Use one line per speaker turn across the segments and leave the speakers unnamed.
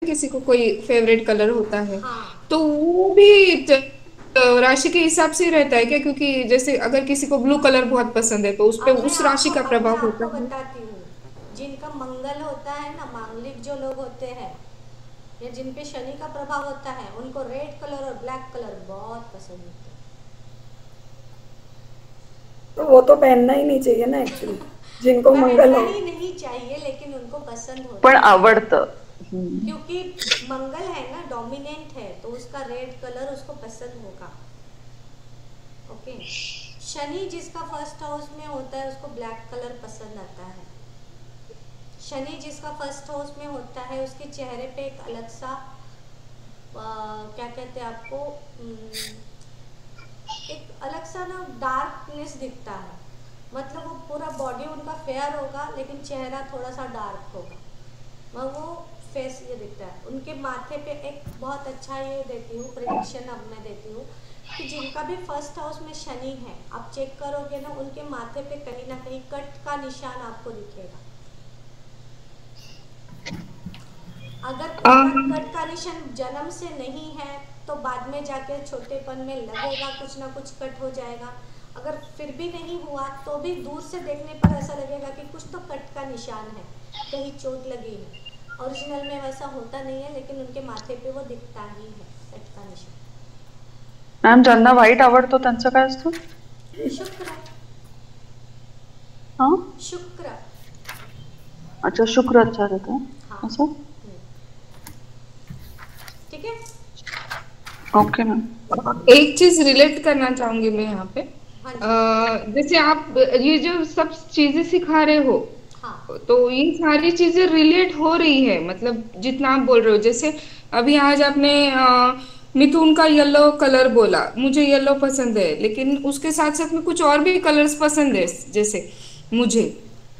किसी को कोई फेवरेट कलर होता है,
हाँ
तो वो भी राशि के हिसाब से ही रहता है क्या? क्योंकि जैसे अगर किसी को ब्लू कलर बहुत पसंद है तो उस पे उस राशि का
अब मैं
प्रभाव होता
आपको
है।
बताती हूँ। जिनका मंगल होता है ना, मांगलिक जो लोग होते हैं या जिन पे शनि का प्रभाव होता है, उनको रेड कलर और ब्लैक कलर बहुत पसंद होते
तो वो तो पहनना ही नहीं चाहिए ना एक्चुअली, जिनको
हैं।
मंगल
पहनना
हो।
ही नहीं चाहिए, लेकिन उनको पसंद
पण
होता है।
आवडतं।
क्योंकि मंगल है ना, डोमिनेंट है, तो उसका रेड कलर उसको पसंद होगा। ओके। शनि जिसका फर्स्ट हाउस में होता है उसको ब्लैक कलर पसंद आता है। शनि जिसका फर्स्ट हाउस में होता है उसके चेहरे पे एक अलग सा क्या कहते हैं आपको, एक अलग सा ना डार्कनेस दिखता है। मतलब वो पूरा बॉडी उनका फेयर होगा लेकिन चेहरा थोड़ा सा डार्क होगा, वो फेस ये दिखता है। उनके माथे पे एक बहुत अच्छा ये देती हूँ प्रिडिक्शन, अब मैं देती हूँ कि जिनका भी फर्स्ट हाउस में शनि है, आप चेक करोगे ना, उनके माथे पे कहीं ना कहीं कट का निशान आपको दिखेगा। अगर उनका कट का निशान जन्म से नहीं है तो बाद में जाके छोटेपन में लगेगा, कुछ ना कुछ कट हो जाएगा। अगर फिर भी नहीं हुआ तो भी दूर से देखने पर ऐसा लगेगा कि कुछ तो कट का निशान है, कहीं चोट लगी है। ओरिजिनल में वैसा होता नहीं है, लेकिन उनके माथे पे वो दिखता ही है, कट का निशान।
मॅम ज्यांना व्हाईट आवडतो त्यांचं काय असतं?
शुक्र।
हा,
शुक्र।
अच्छा शुक्र अच्छा रहता है
हाँ।
असं।
ठीक है।
Okay ma'am.
एक चीज रिलेट करना चाहूंगी मैं यहाँ पे।
हाँ जी।
जैसे आप ये जो सब चीजें सिखा रहे हो,
हाँ
तो ये सारी चीजें रिलेट हो रही है, मतलब जितना आप बोल रहे हो। जैसे अभी आज आपने मिथुन का येलो कलर बोला, मुझे येलो पसंद है, लेकिन उसके साथ साथ में कुछ और भी कलर्स पसंद है। जैसे मुझे,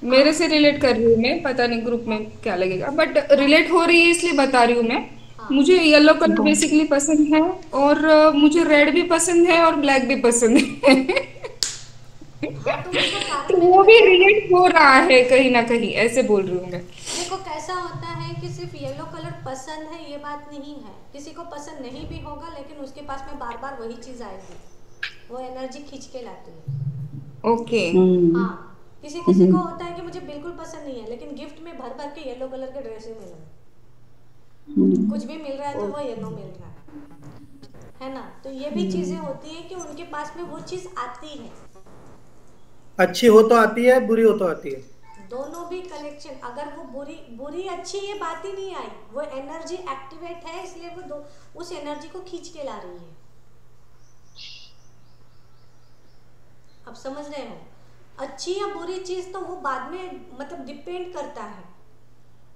मेरे
हाँ
से रिलेट कर रही हूँ मैं, पता नहीं ग्रुप में क्या लगेगा, बट रिलेट हो रही है इसलिए बता रही हूँ मैं।
हाँ।
मुझे येलो कलर बेसिकली पसंद है, और मुझे रेड भी पसंद है और ब्लैक भी पसंद है।
हाँ तो उसका
तो
कारण मैंने
वो भी
बताया ना।
रिलेट हो रहा है कहीं ना कहीं, ऐसे बोल रही हूँ मैं।
देखो कैसा होता है कि सिर्फ येलो कलर पसंद है ये बात नहीं है, किसी को पसंद नहीं भी होगा लेकिन उसके पास में बार बार वही चीज़ आएगी, वो एनर्जी खींच के लाती है।
ओके।
हाँ। किसी किसी को होता है कि मुझे बिल्कुल पसंद नहीं है लेकिन गिफ्ट में भर भर के येलो कलर के ड्रेस ही मिल रहे हैं, कुछ भी मिल रहा है तो वो येलो मिल रहा है ना। तो ये भी चीज़ें होती है कि उनके पास में वो चीज़ आती है।
अच्छी हो तो आती है, बुरी हो तो आती है।
दोनों भी कनेक्शन, अगर वो बुरी बुरी अच्छी ये बात ही नहीं आई, वो एनर्जी एक्टिवेट है इसलिए वो दो उस एनर्जी को खींच के ला रही है। अब समझ रहे हो, अच्छी या बुरी चीज तो वो बाद में मतलब डिपेंड करता है,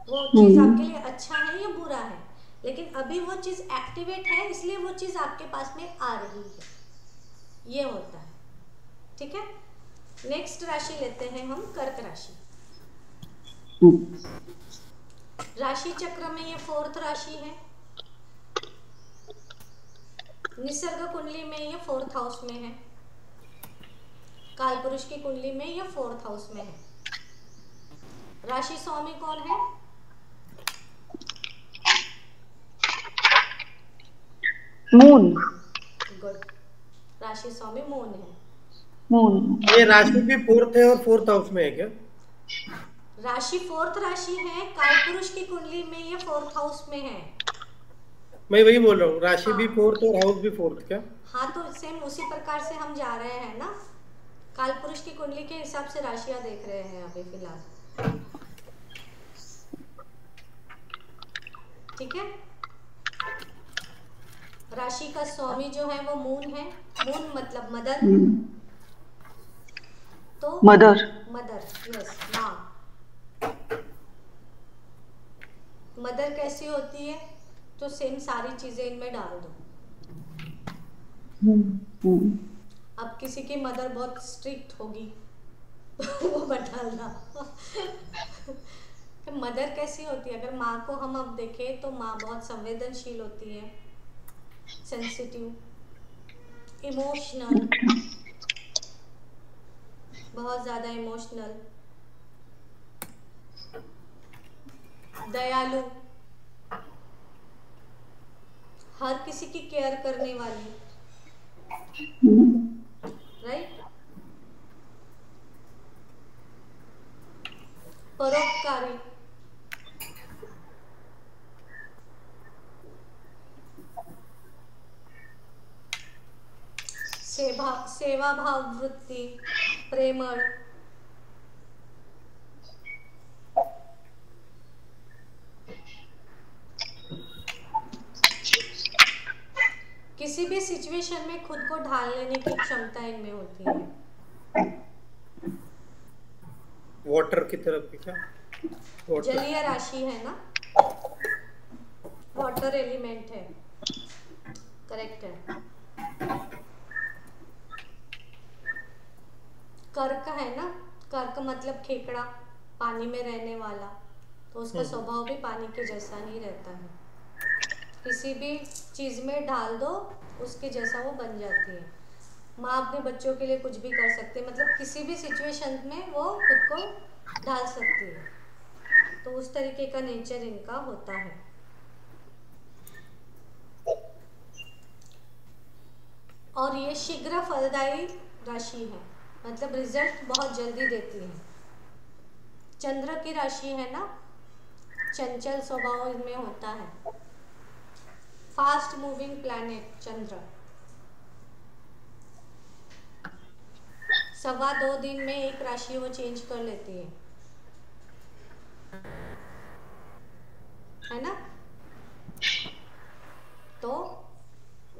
वो चीज आपके लिए अच्छा है या बुरा है, लेकिन अभी वो चीज एक्टिवेट है इसलिए वो चीज आपके पास में आ रही है, ये होता है। ठीक है। नेक्स्ट राशि लेते हैं हम, कर्क राशि। राशि चक्र में ये फोर्थ राशि है। निसर्ग कुंडली में ये फोर्थ हाउस में है। काल पुरुष की कुंडली में ये फोर्थ हाउस में है। राशि स्वामी कौन है?
मून।
गुड। राशि स्वामी मून है।
मून।
ये राशि भी फोर्थ है और फोर्थ हाउस में है क्या?
राशि फोर्थ राशि है, काल पुरुष की कुंडली में ये फोर्थ हाउस में है।
मैं वही बोल रहा हूँ, राशि भी
हाँ
फोर्थ और हाउस भी फोर्थ क्या?
हाँ, तो सेम उसी प्रकार से हम जा रहे हैं ना, काल पुरुष की कुंडली के हिसाब से राशियां देख रहे हैं अभी फिलहाल। ठीक है। राशि का स्वामी जो है वो मून है। मून मतलब मदर, तो
मदर।
मदर, यस, माँ। मदर कैसी होती है, तो सेम सारी चीजें इनमें डाल दो। अब किसी की मदर बहुत स्ट्रिक्ट होगी वो मत डालना। तो मदर कैसी होती है, अगर माँ को हम अब देखें तो माँ बहुत संवेदनशील होती है, सेंसिटिव, इमोशनल, बहुत ज़्यादा इमोशनल, दयालु, हर किसी की केयर करने वाली, राइट। परोपकारी, सेवा भाव वृत्ति, प्रेमळ, किसी भी सिचुएशन में खुद को ढाल लेने की क्षमता इनमें होती है।
वाटर की तरफ भी क्या? वाटर
जलीय राशि है ना, वाटर एलिमेंट है, करेक्ट है। कर्क है ना, कर्क मतलब खेकड़ा, पानी में रहने वाला, तो उसका स्वभाव भी पानी के जैसा ही रहता है। किसी भी चीज में डाल दो उसके जैसा वो बन जाती है। माँ अपने बच्चों के लिए कुछ भी कर सकती है, मतलब किसी भी सिचुएशन में वो खुद को ढाल सकती है, तो उस तरीके का नेचर इनका होता है। और ये शीघ्र फलदायी राशि है, मतलब रिजल्ट बहुत जल्दी देती है। चंद्र की राशि है ना, चंचल स्वभाव इनमें होता है। फास्ट मूविंग प्लैनेट चंद्र, 2.25 दिन में एक राशि वो चेंज कर लेती है ना। तो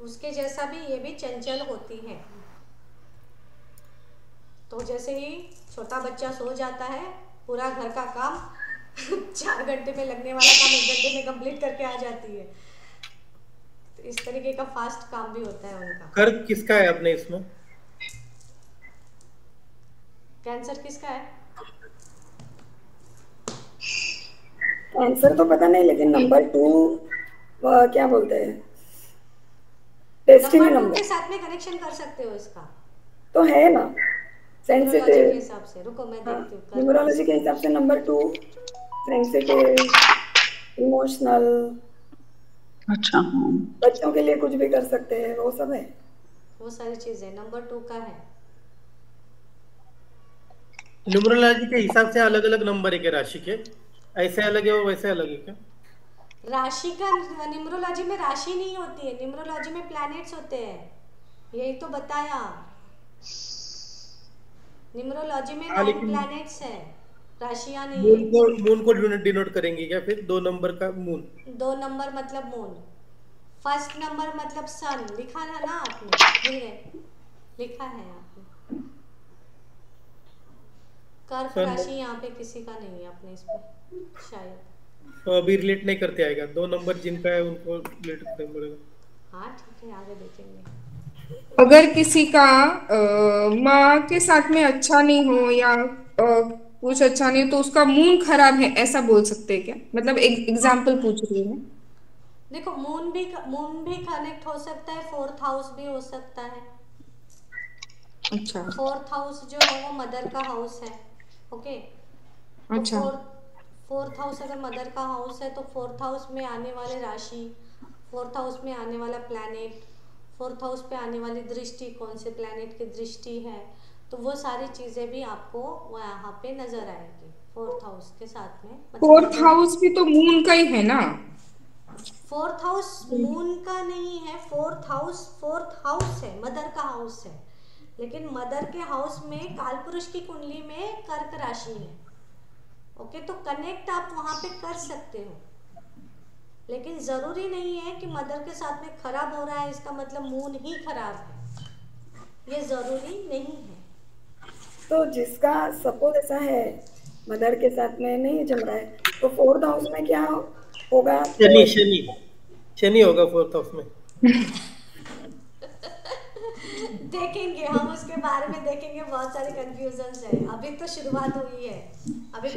उसके जैसा भी ये भी चंचल होती है। तो जैसे ही छोटा बच्चा सो जाता है, पूरा घर का काम 4 घंटे में लगने वाला काम 1 घंटे में कंप्लीट करके आ जाती है। तो इस तरीके का फास्ट काम भी होता है उनका।
कर्क किसका है अपने इसमें?
कैंसर किसका है?
आंसर तो पता नहीं, लेकिन नंबर 2 क्या बोलते हैं, डेस्टिनी
नंबर 2
नंबर
के साथ में कनेक्शन कर सकते हो इसका,
तो है ना,
न्यूमरोलॉजी
सेंसिटिव।
के हिसाब से। रुको मैं
हाँ,
देखती हूँ।
न्यूमरोलॉजी के हिसाब से नंबर 2 सेंसिटिव, इमोशनल,
अच्छा हाँ।
बच्चों के लिए कुछ भी कर सकते हैं, वो सब है।
वो सारी चीजें नंबर 2 का है।
न्यूमरोलॉजी के हिसाब से अलग अलग नंबर है क्या राशि के? ऐसे अलग है और वैसे अलग है क्या?
राशि का न्यूमरोलॉजी में राशि नहीं होती है, न्यूमरोलॉजी में प्लैनेट्स होते हैं, यही तो बताया। न्यूमरोलॉजी में 9
लेकिन
प्लैनेट्स है, राशियां नहीं है।
मून को डिनोट करेंगे क्या फिर? 2 नंबर का मून।
2 नंबर मतलब मून, फर्स्ट नंबर मतलब सन, लिखा था ना आपने, मिल गए, लिखा है आपने। कर्क राशि यहाँ पे किसी का नहीं है अपने इसमें शायद,
तो अभी रिलेट नहीं करते आएगा। 2 नंबर जिनका है उनको रिलेट करना पड़ेगा।
हाँ ठीक है, आगे देखेंगे।
अगर किसी का माँ के साथ में अच्छा नहीं हो या कुछ अच्छा नहीं, तो उसका मूड खराब है, ऐसा बोल सकते हैं क्या? मतलब एक एग्जाम्पल पूछ रही हूँ।
देखो मून भी कनेक्ट हो सकता है, 4th हाउस भी हो सकता है।
अच्छा
4th हाउस जो है वो मदर का हाउस है, ओके। तो
अच्छा।
फोर्थ हाउस अगर मदर का हाउस है, तो 4th हाउस में आने वाले राशि, 4th हाउस में आने वाला प्लैनेट, 4th हाउस पे आने वाली दृष्टि, कौन से प्लैनेट की दृष्टि है, तो वो सारी चीजें भी आपको यहाँ पे नजर आएगी 4th हाउस के साथ में।
फोर्थ हाउस भी तो मून का ही है ना?
4th हाउस मून का नहीं है, 4th हाउस है, मदर का हाउस है। लेकिन मदर के हाउस में कालपुरुष की कुंडली में कर्क राशि है, ओके। तो कनेक्ट आप वहां पे कर सकते हो, लेकिन जरूरी नहीं है कि मदर के साथ में खराब हो रहा है इसका मतलब मून ही खराब है, ये जरूरी नहीं है।
तो जिसका सपोज ऐसा है, मदर के साथ में नहीं जम रहा है, तो 4th हाउस में क्या होगा? तो
शनि होगा 4th हाउस में।
देखेंगे हम उसके बारे में, देखेंगे, बहुत सारे कंफ्यूजन्स है, अभी तो शुरुआत हुई है। अभी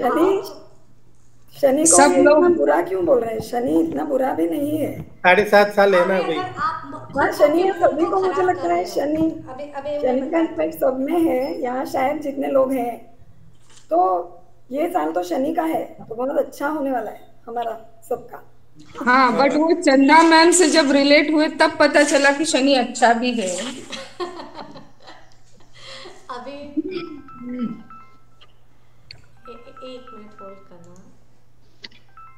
शनि को
सब
ये
लोग
इतना बुरा क्यों बोल रहे हैं? शनि इतना बुरा भी नहीं है।
7.5 साल है ना
अभी
भाई।
अगर आप
हाँ,
खुद
शनि
के
है,
मूड
सभी
को
को मुझे
खराब
लगता
कर
है
रहे हो,
शनि,
अभी मैं
शनि का
बताती
इम्पैक्ट
हूँ।
सब में है। यहाँ शायद जितने लोग हैं, तो ये साल तो शनि का है, तो बहुत अच्छा होने वाला है हमारा सबका।
हाँ, बट वो चंदा मैम से जब रिलेट हुए तब पता चला कि शनि अच्छा भी है।
अभी एक मिनट होल्ड करना।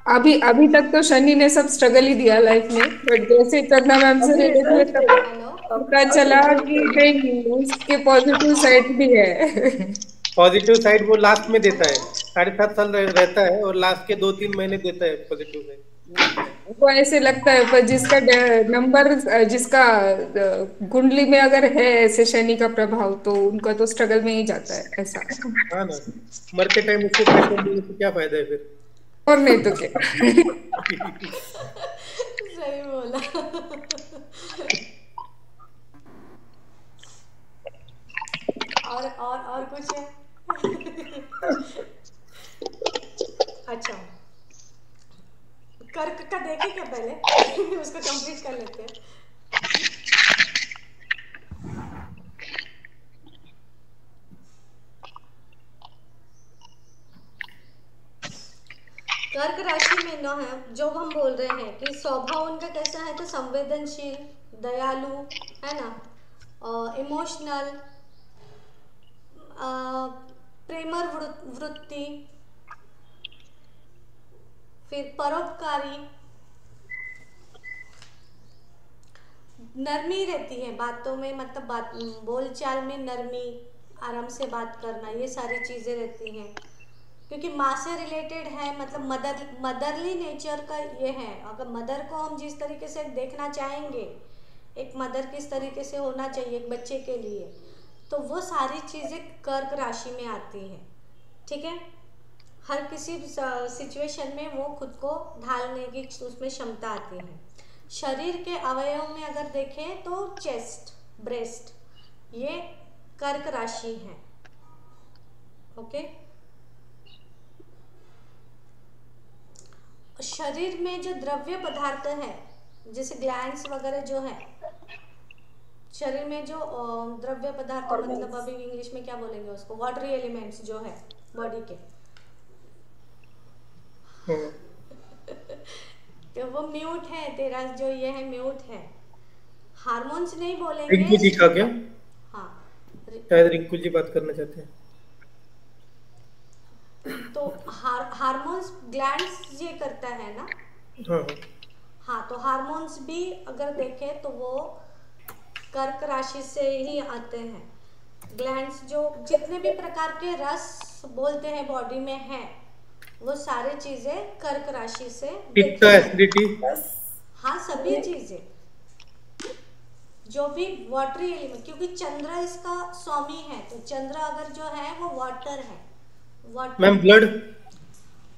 अभी अभी तक तो शनि ने सब स्ट्रगल ही दिया लाइफ में, बट जैसे चंदा मैम से
अभी
रिलेट हुए
रिजल्ट
तब
देखो।
हेलो।
पता
अब
चला
रिजल्ट
कि
देखो।
नहीं, उसके पॉजिटिव साइड भी है।
पॉजिटिव साइड वो लास्ट में देता
हेलो।
है, 7.5 साल रहता है और लास्ट के 2-3 महीने देता है पॉजिटिव साइड।
वो ऐसे लगता है, पर जिसका नंबर, जिसका कुंडली में अगर है ऐसे शनि का प्रभाव, तो उनका तो स्ट्रगल में ही जाता है ऐसा।
हाँ ना, मरते टाइम उसको पैसे मिलने से क्या फायदा है फिर।
और नहीं तो क्या।
सही बोला। और कुछ है? अच्छा, कर्क का देखे क्या पहले? उसको कंप्लीट कर लेते हैं। कर्क राशि में ना है, जो हम बोल रहे हैं कि स्वभाव उनका कैसा है, तो संवेदनशील, दयालु, है ना, इमोशनल, प्रेमर वृत्ति, फिर परोपकारी, नरमी रहती है बातों में, मतलब बात बोलचाल में नरमी, आराम से बात करना, ये सारी चीज़ें रहती हैं। क्योंकि माँ से रिलेटेड है, मतलब मदरली नेचर का ये है। अगर मदर को हम जिस तरीके से देखना चाहेंगे, एक मदर किस तरीके से होना चाहिए एक बच्चे के लिए, तो वो सारी चीज़ें कर्क राशि में आती हैं। ठीक है, हर किसी सिचुएशन में वो खुद को ढालने की उसमें क्षमता आती है। शरीर के अवयव में अगर देखें तो चेस्ट, ब्रेस्ट, ये कर्क राशि है। ओके, शरीर में जो द्रव्य पदार्थ है, जैसे ग्लैंड्स वगैरह जो है, शरीर में जो द्रव्य पदार्थ, मतलब अभी इंग्लिश में क्या बोलेंगे उसको, वाटरी एलिमेंट्स जो है बॉडी के, तो वो म्यूट है तेरा, जो ये है म्यूट है। हार्मोन्स नहीं बोलेंगे।
रिंकू जी का क्या?
हाँ,
शायद रिंकू जी बात करना चाहते हैं।
तो हार्मोन्स ग्लैंड्स ये करता है ना।
हाँ
हाँ, तो हार्मोन्स भी अगर देखें तो वो कर्क राशि से ही आते हैं। ग्लैंड्स जो जितने भी प्रकार के रस बोलते हैं बॉडी में है, वो सारी चीजें कर्क राशि से
पित्त,
देखी जाती हैं।
एसिडिटी,
बस
हाँ, सभी चीजें जो भी वाटरी एलिमेंट, क्योंकि चंद्र इसका स्वामी है, तो चंद्र अगर जो है वो वाटर है। Water,
ma'am blood,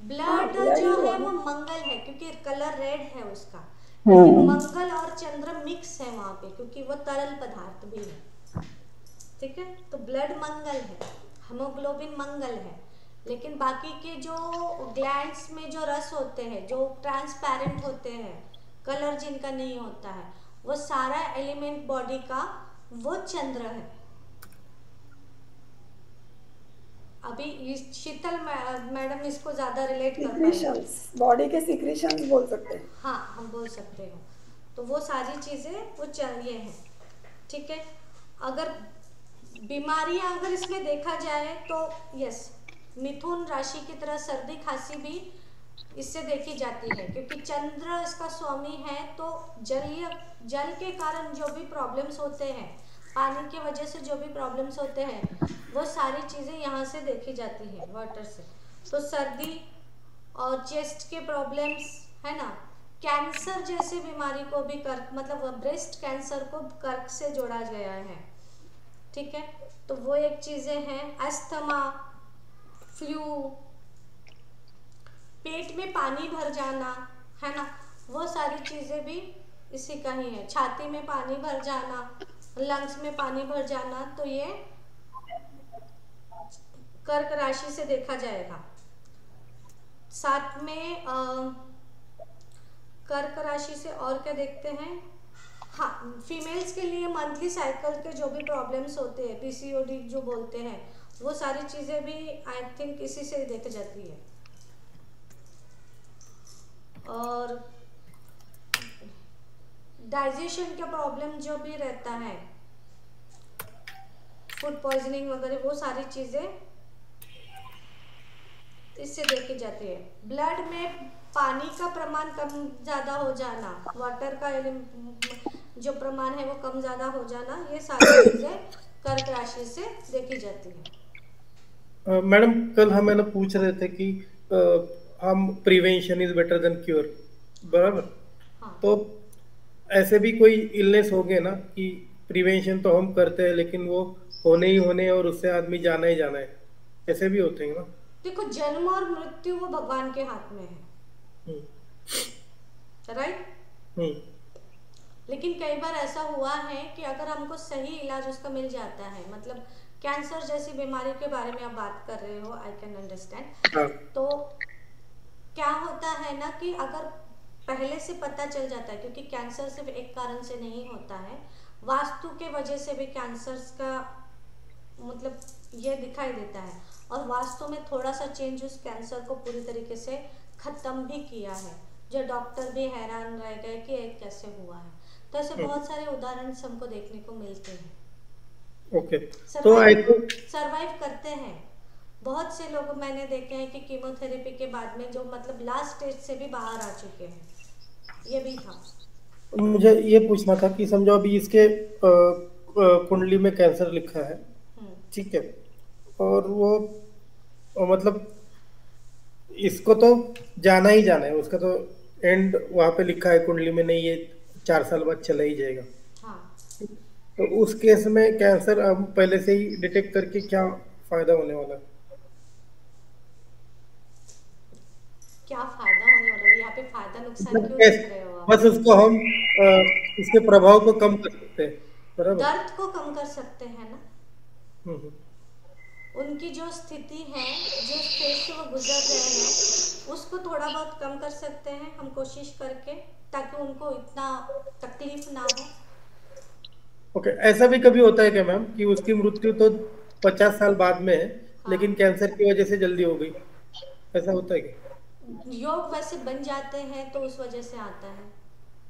blood
blood
जो
ही
है
हुआ
वो
ना।
मंगल है, क्योंकि कलर रेड है उसका, लेकिन मंगल और चंद्र मिक्स है वहां पे, क्योंकि वो तरल पदार्थ भी है। ठीक है, तो ब्लड मंगल है, हेमोग्लोबिन मंगल है, लेकिन बाकी के जो ग्लैंड्स में जो रस होते हैं, जो ट्रांसपेरेंट होते हैं, कलर जिनका नहीं होता है, वो सारा एलिमेंट बॉडी का वो चंद्र है। अभी शीतल मैडम इसको ज्यादा रिलेट कर पाएंगे।
सिक्रीशंस, बॉडी के सिक्रीशंस बोल सकते हैं।
हाँ, हम बोल सकते हो, तो वो सारी चीजें वो चाहिए हैं। ठीक है, अगर बीमारियां अगर इसमें देखा जाए तो यस, मिथुन राशि की तरह सर्दी खांसी भी इससे देखी जाती है, क्योंकि चंद्र इसका स्वामी है। तो जल के कारण जो भी प्रॉब्लम्स होते हैं, पानी की वजह से जो भी प्रॉब्लम्स होते हैं, वो सारी चीज़ें यहाँ से देखी जाती हैं वाटर से। तो सर्दी और चेस्ट के प्रॉब्लम्स, है ना, कैंसर जैसे बीमारी को भी कर्क, मतलब ब्रेस्ट कैंसर को कर्क से जोड़ा गया है। ठीक है, तो वो एक चीज़ें हैं। अस्थमा, फ्लू, पेट में पानी भर जाना, है ना, वो सारी चीज़ें भी इसी का ही है। छाती में पानी भर जाना, लंग्स में पानी भर जाना, तो ये कर्क राशि से देखा जाएगा। साथ में कर्क राशि से और क्या देखते हैं? हाँ, फीमेल्स के लिए मंथली साइकिल के जो भी प्रॉब्लम्स होते हैं, पीसीओडी जो बोलते हैं, वो सारी चीज़ें भी आई थिंक इसी से देखी जाती है। और डाइजेशन का प्रॉब्लम जो भी रहता है, फूड पॉइजनिंग वगैरह, वो सारी चीज़ें इससे देखी जाती है। ब्लड में पानी का प्रमाण कम ज़्यादा हो जाना, वाटर का जो प्रमाण है वो कम ज़्यादा हो जाना, ये सारी चीज़ें कर्क राशि से देखी जाती है।
मैडम कल हम है ना पूछ रहे थे कि हम prevention is better than cure, बराबर?
हाँ।
तो ऐसे भी कोई इलनेस हो गए ना कि प्रिवेंशन तो हम करते हैं लेकिन वो होने ही होने और उससे आदमी जाना ही जाना है, ऐसे भी होते हैं ना?
देखो, जन्म और मृत्यु वो भगवान के हाथ में है, राइट? लेकिन कई बार ऐसा हुआ है कि अगर हमको सही इलाज उसका मिल जाता है, मतलब कैंसर जैसी बीमारी के बारे में आप बात कर रहे हो, आई कैन अंडरस्टैंड। तो क्या होता है ना कि अगर पहले से पता चल जाता है, क्योंकि कैंसर सिर्फ एक कारण से नहीं होता है, वास्तु के वजह से भी कैंसर का मतलब ये दिखाई देता है, और वास्तु में थोड़ा सा चेंज उस कैंसर को पूरी तरीके से खत्म भी किया है, जो डॉक्टर भी हैरान रह गए कि ये कैसे हुआ है। तो ऐसे बहुत सारे उदाहरण हमको देखने को मिलते हैं।
ओके, तो
सरवाइव करते हैं। बहुत से लोग मैंने देखे हैं कि कीमोथेरेपी के बाद में जो मतलब लास्ट स्टेज से भी बाहर आ चुके हैं, ये भी था।
मुझे ये पूछना था कि समझो अभी इसके कुंडली में कैंसर लिखा है, ठीक है, और वो मतलब इसको तो जाना ही जाना है, उसका तो एंड वहाँ पे लिखा है कुंडली में, नहीं ये 4 साल बाद चला ही जाएगा।
हाँ।
तो उस केस में कैंसर हम पहले से ही डिटेक्ट करके क्या फायदा होने वाला है?
क्या फायदा होने वाला है? यहाँ पे फायदा नुकसान क्यों देख रहे हो आप?
बस उसको हम इसके प्रभाव को कम कर सकते हैं, बराबर?
दर्द को कम कर सकते हैं ना। उनकी जो स्थिति है, जो स्टेज से वो गुजर रहे हैं, उसको थोड़ा बहुत कम कर सकते हैं हम कोशिश करके, ताकि उनको इतना तकलीफ ना हो।
ओके, ऐसा भी कभी होता है क्या मैम कि उसकी मृत्यु तो 50 साल बाद में है, लेकिन कैंसर की वजह से जल्दी हो गई, ऐसा होता है क्या?
योग वैसे बन जाते हैं तो उस वजह से आता है।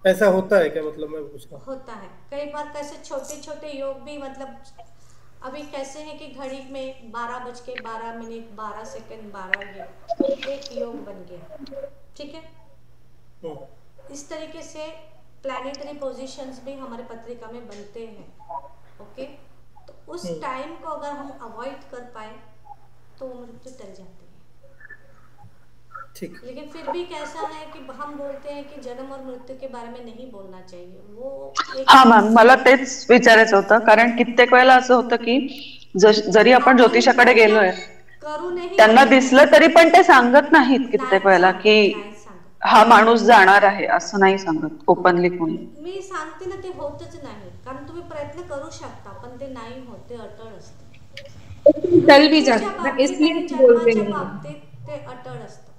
ऐसा होता है क्या, मतलब मैं पूछ रहा हूँ?
होता है कई बार, कैसे छोटे छोटे योग भी, मतलब अभी कैसे है कि घड़ी में 12:12 12 12 एक योग बन गया, ठीक है? इस तरीके से प्लैनेटरी पोजीशंस भी हमारे पत्रिका में बनते हैं, ओके? तो उस टाइम को अगर हम अवॉइड कर पाए तो मृत्यु टल जाती है।
ठीक।
लेकिन फिर भी कैसा है कि हम बोलते हैं की जन्म और मृत्यू के बारे में नहीं बोलना चाहिए, वो
हा मॅम, मला तेच विचारायचं होतं, कारण कित्येक वेळेला असं होतं की जरी आपण ज्योतिषाकडे गेलोय, त्यांना दिसलं तरी पण ते सांगत नाहीत कित्येक वेळेला की हा माणूस जाणार आहे, असं नाही सांगत ओपनली कोणी।
मी सांगते ना, ते होतच नाही, कारण तुम्ही प्रयत्न करू शकता पण ते नाही होत, ते अटळ असतं,
टल भी जाता है, इसलिए बोलते हैं
बाबतीत ते अटळ असतं।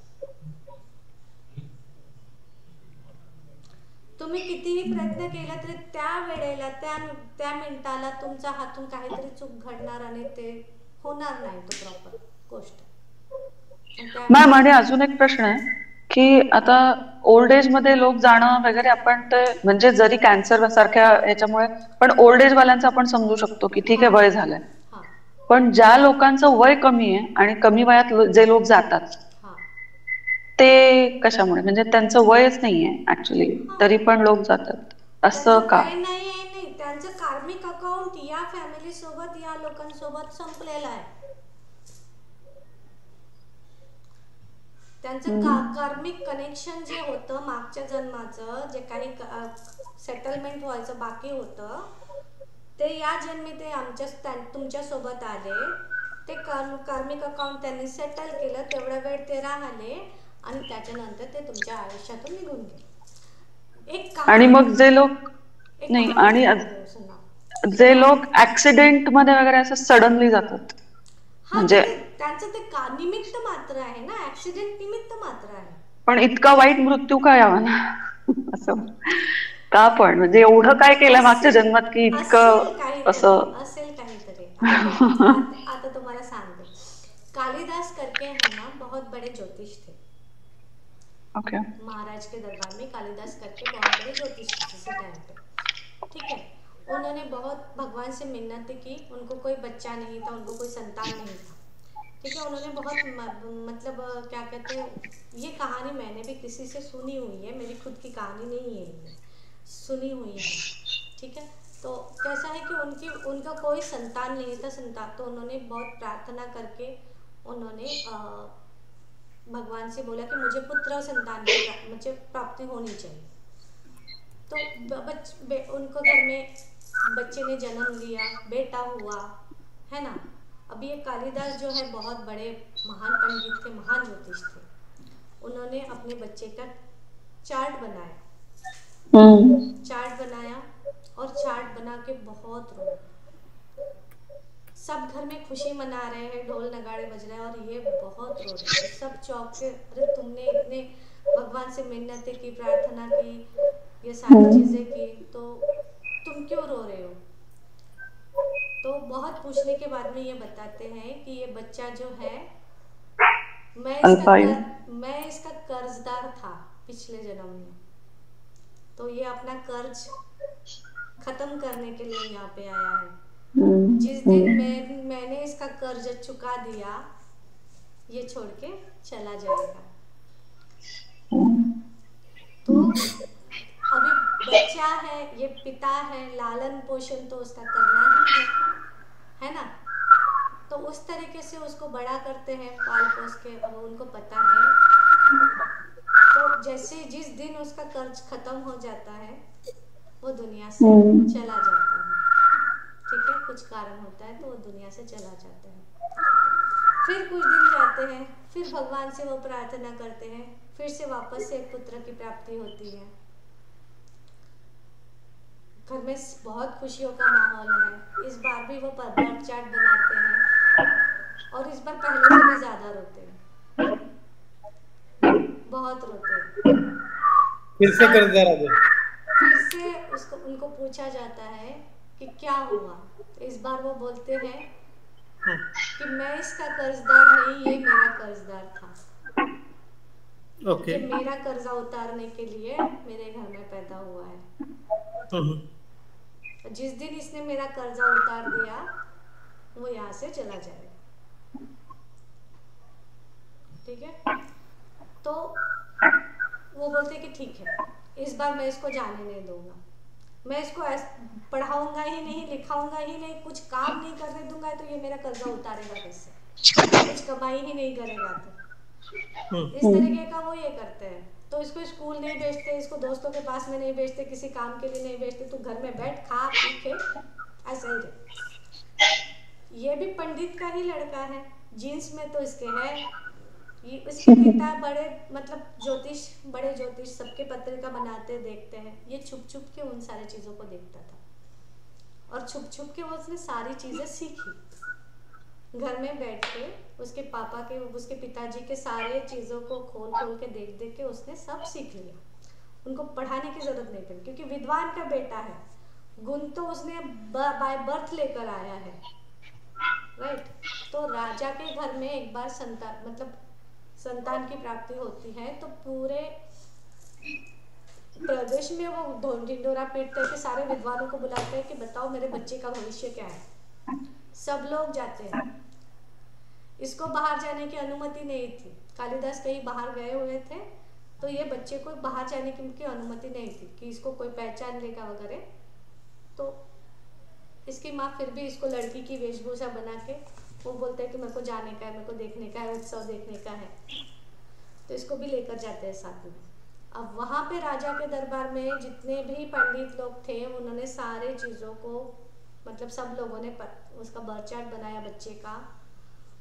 तुम्ही कितीही प्रयत्न केला तरी त्या वेळेला, त्या मिनिटाला तुमच्या हातून काहीतरी चूक घडणार आणि ते होणार नाही, तो प्रॉपर गोष्ट।
मॅम, आणि अजून एक प्रश्न आहे की आता ओल्ड एज मध्ये लोक जाणं वगैरे, आपण ते म्हणजे जरी कॅन्सर सारख्या ह्याच्यामुळे, पण ओल्ड एज वाल्यांचं आपण समजू शकतो की ठीक आहे वय झालंय, पण ज्या लोकांचं वय कमी आहे आणि कमी वयात जे लोक जातात ते कशामुळे, म्हणजे त्यांचं वयच नाहीये ऍक्च्युली, तरी पण लोक जातात, असं का?
नाही, त्यांचं कार्मिक अकाउंट या फॅमिली सोबत, या लोकांसोबत संपलेलं आहे, त्यांचं कार्मिक कनेक्शन जे होतं मागच्या जन्माचं, जे काही सेटलमेंट व्हायचं बाकी होतं, ते या जन्मी ते तुमच्या सोबत आले, ते कार्मिक अकाउंट त्यांनी सेटल केलं, तेवढा वेळ ते राहिले आणि त्याच्यानंतर ते तुमच्या आयुष्यातून निघून गेले।
आणि मग जे लोक नाही, आणि जे लोक ऍक्सिडेंट मध्ये वगैरे असं सडनली जातात, म्हणजे
त्यांचं ते निमित्त मात्र आहे ना, ऍक्सिडेंट निमित्त मात्र आहे,
पण इतका वाईट मृत्यू का यावा ना असं का? पण म्हणजे एवढं काय केलं मागच्या जन्मात की इतकं असं
असेल काहीतरी। आता तुम्हाला सांगते, कालिदास करके है ना, बहुत बड़े ज्योतिष थे,
ओके,
महाराज के दरबार में कालिदास करके बहुत बड़े ज्योतिष थे, उसी टाइम पे, ठीक है। उन्होंने बहुत भगवान से मिन्नत की, उनको कोई बच्चा नहीं था, उनको कोई संतान नहीं था, ठीक है। उन्होंने बहुत मतलब क्या कहते हैं, ये कहानी मैंने भी किसी से सुनी हुई है, मेरी खुद की कहानी नहीं है, ये सुनी हुई है, ठीक है। तो कैसा है कि उनका कोई संतान नहीं था, संतान तो उन्होंने बहुत प्रार्थना करके उन्होंने भगवान से बोला कि मुझे पुत्र संतान की मुझे प्राप्ति होनी चाहिए। तो उनको घर में बच्चे ने जन्म लिया, बेटा हुआ, है ना। अभी ये कालिदास जो है बहुत बड़े महान पंडित थे, महान ज्योतिष थे। उन्होंने अपने बच्चे का चार्ट बनाया, चार्ट बनाया और चार्ट बना के बहुत रो, सब घर में खुशी मना रहे हैं, ढोल नगाड़े बज रहे हैं और ये बहुत रो रहे हैं। सब चौक के, अरे तुमने इतने भगवान से मिन्नतें की, प्रार्थना की, ये सारी चीजें की, तो तुम क्यों रो रहे हो। तो बहुत पूछने के बाद में ये बताते हैं कि ये बच्चा जो है, मैं इसका कर्जदार था पिछले जन्म में, तो ये अपना कर्ज खत्म करने के लिए यहाँ पे आया है। जिस दिन मैंने इसका कर्ज चुका दिया, ये छोड़ के चला जाएगा। तो अभी बच्चा है, ये पिता है, लालन पोषण तो उसका करना ही है ना। तो उस तरीके से उसको बड़ा करते हैं, पाल पोस के। अब उनको पता है, तो जैसे जिस दिन उसका कर्ज खत्म हो जाता है, वो दुनिया से चला जाता है, ठीक है। कुछ कारण होता है तो वो दुनिया से चला जाता है। फिर कुछ दिन जाते हैं, फिर भगवान से वो प्रार्थना करते हैं, फिर से वापस से एक पुत्र की प्राप्ति होती है। घर में बहुत खुशियों का माहौल है। इस बार भी वो बर्थ चार्ट बनाते हैं और इस बार पहले से भी ज्यादा रोते हैं, बहुत रोते हैं।
फिर से कर्जदार आ गए।
फिर से उनको पूछा जाता है कि क्या हुआ। तो इस बार वो बोलते हैं कि मैं इसका कर्जदार नहीं, ये मेरा कर्जदार था।
ओके।
कि मेरा कर्जा उतारने के लिए मेरे घर में पैदा हुआ है। जिस दिन इसने मेरा कर्जा उतार दिया, वो यहाँ से चला जाएगा, ठीक है। तो वो बोलते कि ठीक है, इस बार मैं इसको जाने नहीं दूंगा, मैं इसको पढ़ाऊंगा ही नहीं, लिखाऊंगा ही नहीं, कुछ काम नहीं करने दूंगा, तो ये मेरा कर्जा उतारेगा कैसे, कुछ कमाई ही नहीं करेगा। तो इस तरीके का वो ये करते हैं। तो इसको स्कूल नहीं भेजते, इसको दोस्तों के पास में नहीं भेजते, किसी काम के लिए नहीं भेजते, तू घर में बैठ, खा पी के ऐसा ही रहे। ये भी पंडित का ही लड़का है, जीन्स में तो इसके है। ये इसके पिता बड़े मतलब बड़े ज्योतिष, सबके पत्रिका बनाते देखते हैं। ये छुप छुप के उन सारी चीजों को देखता था और छुप छुप के वो उसने सारी चीजें सीखी। घर में बैठ के उसके पापा के, उसके पिताजी के सारे चीजों को खोल खोल के देख देख के उसने सब सीख लिया। उनको पढ़ाने की जरूरत नहीं पड़ी, क्योंकि विद्वान का बेटा है, गुण तो उसने बाय बर्थ लेकर आया है, राइट। तो राजा के घर में एक बार संतान की प्राप्ति होती है, तो पूरे प्रदेश में वो ढिंडोरा पीटते हैं कि सारे विद्वानों को बुलाते हैं कि बताओ मेरे बच्चे का भविष्य क्या है। सब लोग जाते हैं। इसको बाहर जाने की अनुमति नहीं थी। कालिदास कहीं बाहर गए हुए थे, तो ये बच्चे को बाहर जाने की अनुमति नहीं थी कि इसको कोई पहचान लेगा वगैरह। तो इसकी माँ फिर भी इसको लड़की की वेशभूषा बना के वो बोलते हैं कि मेरे को जाने का है, मेरे को देखने का है, उत्सव देखने का है। तो इसको भी लेकर जाते हैं साथ में। अब वहाँ पे राजा के दरबार में जितने भी पंडित लोग थे, उन्होंने सारे चीज़ों को मतलब सब लोगों ने उसका बर्थ चार्ट बनाया बच्चे का,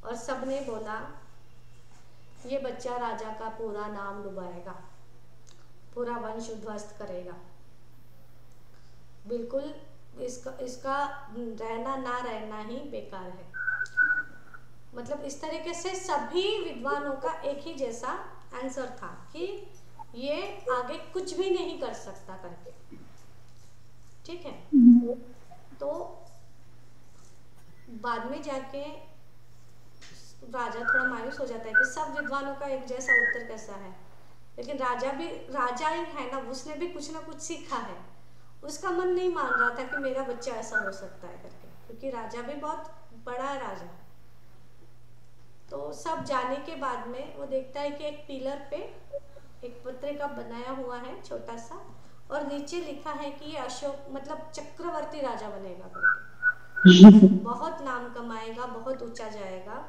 और सब ने बोला ये बच्चा राजा का पूरा नाम डुबाएगा, पूरा वंश उद्ध्वस्त करेगा, बिल्कुल इसका रहना ना रहना ही बेकार है। मतलब इस तरीके से सभी विद्वानों का एक ही जैसा आंसर था कि ये आगे कुछ भी नहीं कर सकता करके, ठीक है। तो बाद में जाके राजा थोड़ा मायूस हो जाता है कि सब विद्वानों का एक जैसा उत्तर कैसा है, लेकिन राजा ही है ना, उसने भी कुछ ना कुछ सीखा है। उसका मन नहीं मान रहा था कि मेरा बच्चा ऐसा हो सकता है करके, क्योंकि राजा भी बहुत बड़ा राजा। तो सब जाने के बाद में वो देखता है कि एक पिलर पे एक पत्रिका बनाया हुआ है छोटा सा, और नीचे लिखा है कि ये अशोक मतलब चक्रवर्ती राजा बनेगा करके, बहुत नाम कमाएगा, बहुत ऊंचा जाएगा,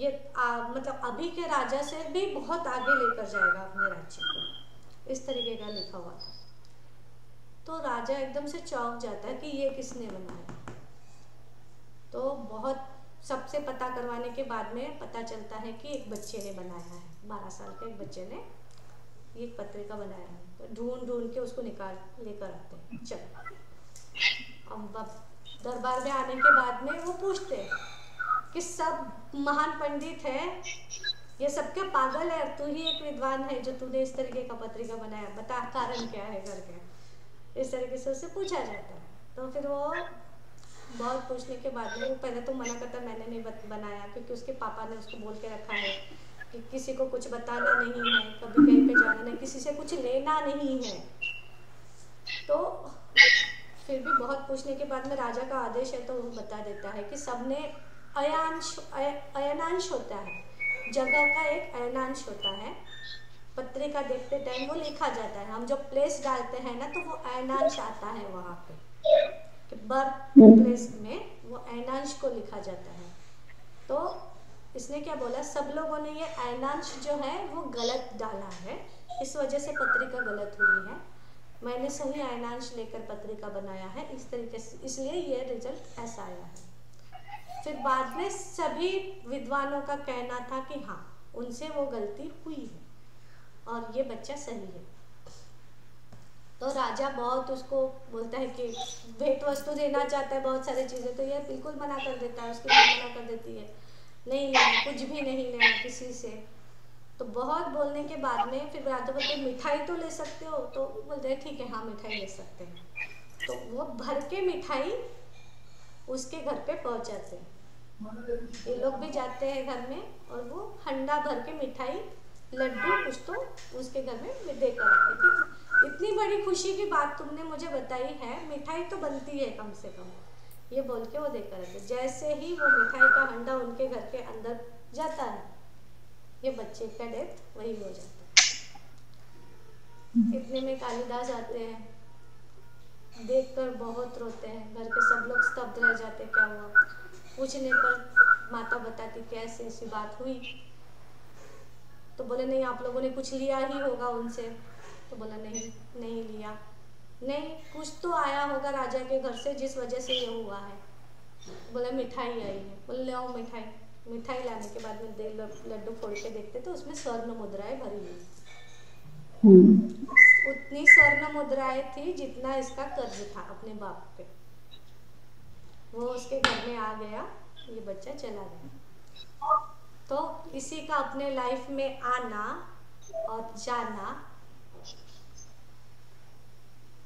ये मतलब अभी के राजा से भी बहुत आगे लेकर जाएगा अपने राज्य को, इस तरीके का लिखा हुआ था। तो राजा एकदम से चौंक जाता है कि ये किसने बनाया। तो बहुत सबसे पता करवाने के बाद में पता चलता है कि एक बच्चे ने बनाया है, 12 साल के एक बच्चे ने ये पत्रिका बनाया है। तो ढूंढ ढूंढ के उसको निकाल लेकर आते हैं। चलो अब दरबार में आने के बाद में वो पूछते हैं कि सब महान पंडित है, ये सब क्या पागल है, तू ही एक विद्वान है जो तूने इस तरीके का पत्रिका बनाया, बता कारण क्या है करके, इस तरीके से उससे पूछा जाता है। तो फिर वो बहुत पूछने के बाद में वो पहले तो मना करता, मैंने नहीं बनाया, क्योंकि उसके पापा ने उसको बोल के रखा है कि किसी को कुछ बताना नहीं है, कभी कहीं पे जाना नहीं, किसी से कुछ लेना नहीं है। तो फिर भी बहुत पूछने के बाद में राजा का आदेश है तो वो बता देता है कि सबने अयनांश होता है, जगह का एक अयनांश होता है, पत्रिका देखते टाइम वो लिखा जाता है, हम जब प्लेस डालते हैं ना तो वो अयनांश आता है वहाँ पे, बर्थ प्लेस में वो अयनांश को लिखा जाता है। तो इसने क्या बोला, सब लोगों ने ये अयनांश जो है वो गलत डाला है, इस वजह से पत्रिका गलत हुई है, मैंने सही अयनांश लेकर पत्रिका बनाया है, इस तरीके से, इसलिए ये रिजल्ट ऐसा आया है। फिर बाद में सभी विद्वानों का कहना था कि हाँ उनसे वो गलती हुई है और ये बच्चा सही है। तो राजा बहुत उसको बोलता है कि भेंट वस्तु देना चाहता है, बहुत सारी चीज़ें, तो ये बिल्कुल मना कर देता है, उसकी माँ मना कर देती है, नहीं लेना, कुछ भी नहीं लेना किसी से। तो बहुत बोलने के बाद में फिर राजा बोलते मिठाई तो ले सकते हो, तो बोलते हैं ठीक है हाँ मिठाई ले सकते हैं। तो वो भर के मिठाई उसके घर पे पहुंचाते हैं, ये लोग भी जाते हैं घर में और वो हंडा भर के मिठाई लड्डू कुछ तो उसके घर में देकर आते थे। इतनी बड़ी खुशी की बात तुमने मुझे बताई है, मिठाई तो बनती है कम से कम, ये बोल के वो देकर आते। जैसे ही वो मिठाई का हंडा उनके घर के अंदर जाता है, ये बच्चे का डेथ वही हो जाता है। इतने में कालिदास आते हैं, देखकर बहुत रोते हैं, घर के सब लोग स्तब्ध रह जाते, क्या हुआ पूछने पर माता बताती कैसे ऐसी बात हुई। तो बोले नहीं आप लोगों ने कुछ लिया ही होगा उनसे, तो बोला नहीं लिया, नहीं कुछ तो आया होगा राजा के घर से जिस वजह से ये हुआ है। बोला मिठाई आई है, बोले ले आओ मिठाई लाने के बाद में लड्डू फोड़ के देखते तो उसमें स्वर्ण मुद्राएं भरी हुई, उतनी स्वर्ण मुद्राएं थी जितना इसका कर्ज था अपने बाप पे। वो उसके घर में आ गया, ये बच्चा चला गया। तो किसी का अपने लाइफ में आना और जाना,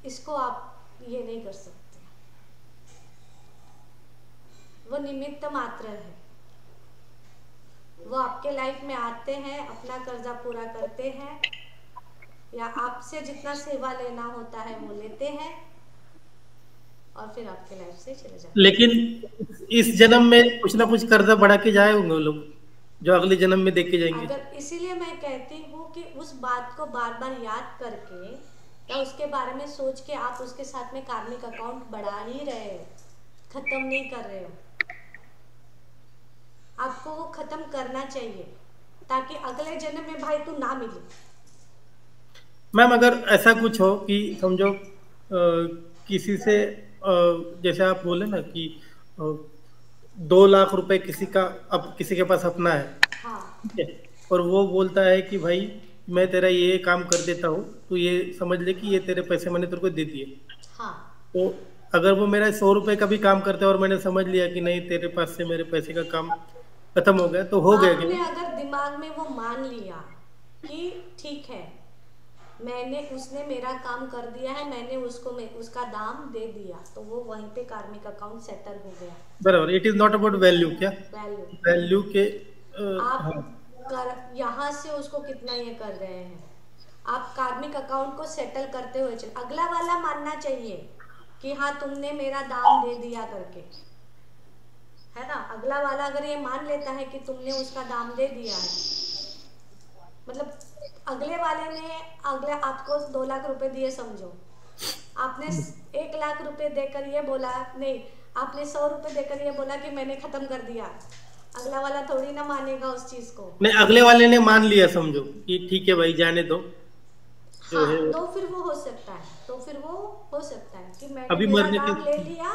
इसको आप ये नहीं कर सकते, वो निमित्त मात्र है। वो आपके लाइफ में आते हैं, अपना कर्जा पूरा करते हैं, या आपसे जितना सेवा लेना होता है वो लेते हैं और फिर आपके लाइफ से चले जाते हैं।
लेकिन इस जन्म में कुछ ना कुछ कर्जा बढ़ा के जाए होंगे लोग, जो अगले जन्म में देख के जाएंगे।
अगर इसीलिए मैं कहती हूँ कि उस बात को बार बार याद करके या उसके बारे में सोच के आप उसके साथ में कार्मिक अकाउंट बढ़ा ही रहे हो, खत्म नहीं कर रहे हो। आपको वो खत्म करना चाहिए ताकि अगले जन्म में भाई तू ना मिले।
मैम अगर ऐसा कुछ हो कि समझो किसी से जैसे आप बोले ना कि 2 लाख रुपए किसी का अब किसी के पास अपना है,
हाँ।
ठीक है, और वो बोलता है कि भाई मैं तेरा ये काम कर देता हूँ, तो ये समझ ले कि ये तेरे पैसे मैंने तेरे को दे दिए।
हाँ।
तो अगर वो मेरा 100 रुपए का भी काम करता है और मैंने समझ लिया कि नहीं तेरे पास से मेरे पैसे का काम खत्म हो गया, तो हो गया
आपने
क्या?
अगर दिमाग में वो मान लिया कि ठीक है उसने मेरा काम कर दिया है, मैंने उसका दाम दे दिया, तो वो वहीं पे कार्मिक अकाउंट सेटल हो गया।
बराबर। It is not about value, क्या वैल्यू के
आप यहाँ से उसको कितना ये कर रहे हैं, आप कार्मिक अकाउंट को सेटल करते हुए चल, अगला वाला मानना चाहिए कि हाँ तुमने मेरा दाम दे दिया करके, है ना। अगला वाला अगर ये मान लेता है कि तुमने उसका दाम दे दिया है, मतलब अगले वाले ने अगले आपको 2 लाख रुपए दिए समझो, आपने 1 लाख रुपए देकर ये बोला, नहीं आपने 100 रुपए देकर ये बोला कि मैंने खत्म कर दिया, अगला वाला थोड़ी ना मानेगा उस चीज को।
नहीं, अगले वाले ने मान लिया समझो कि ठीक है भाई जाने दो जो
हाँ,
है।
तो फिर वो हो सकता है, तो फिर वो हो सकता है कि मैंने
अभी
तेरा
मरने के
दाम ले लिया,